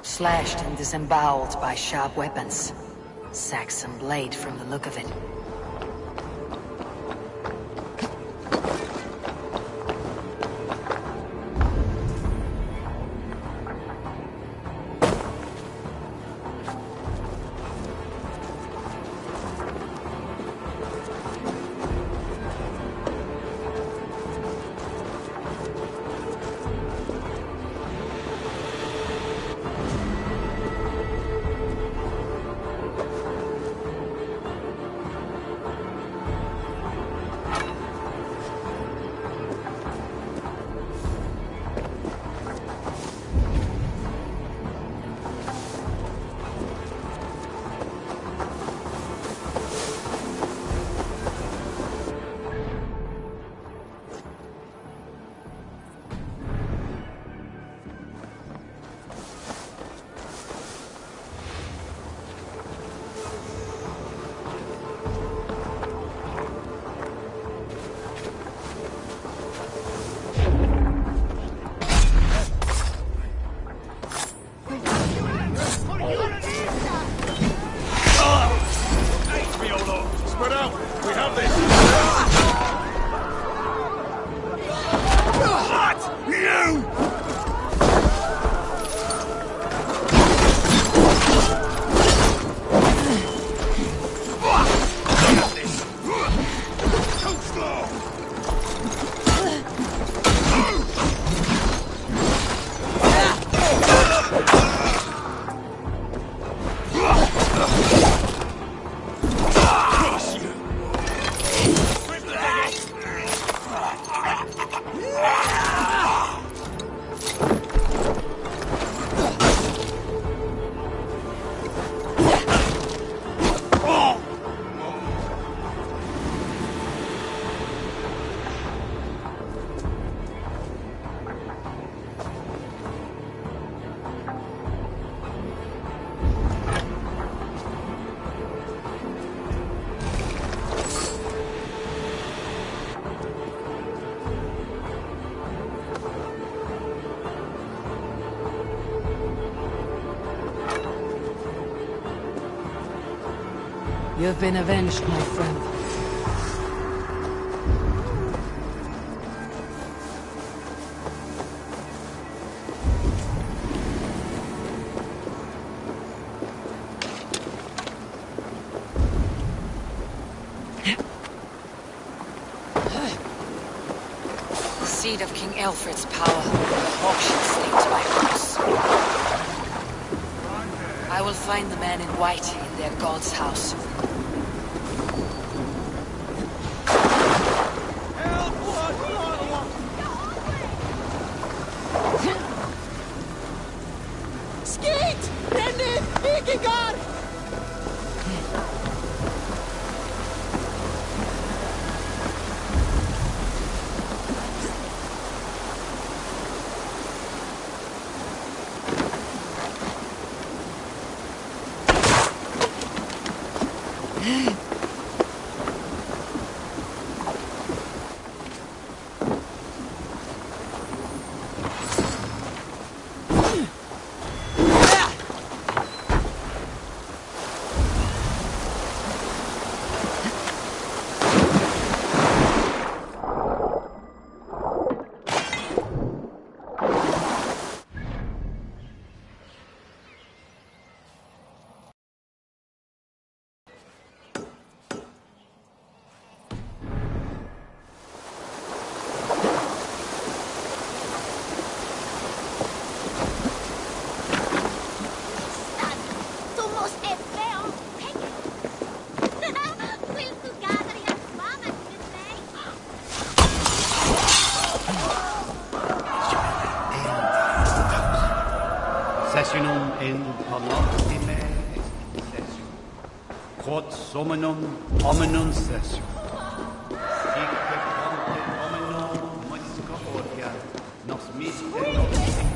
Slashed and disemboweled by sharp weapons. Saxon blade from the look of it. You've been avenged, my friend. The seed of King Alfred's power. The hawk shall flee to my house. I will find the man in white in their god's house. Skeet! Rennen! Vikingar! Sessionum in palatine session. Quod somenum hominum session. Sique ponte homino musca orga. Nos miste nos alce.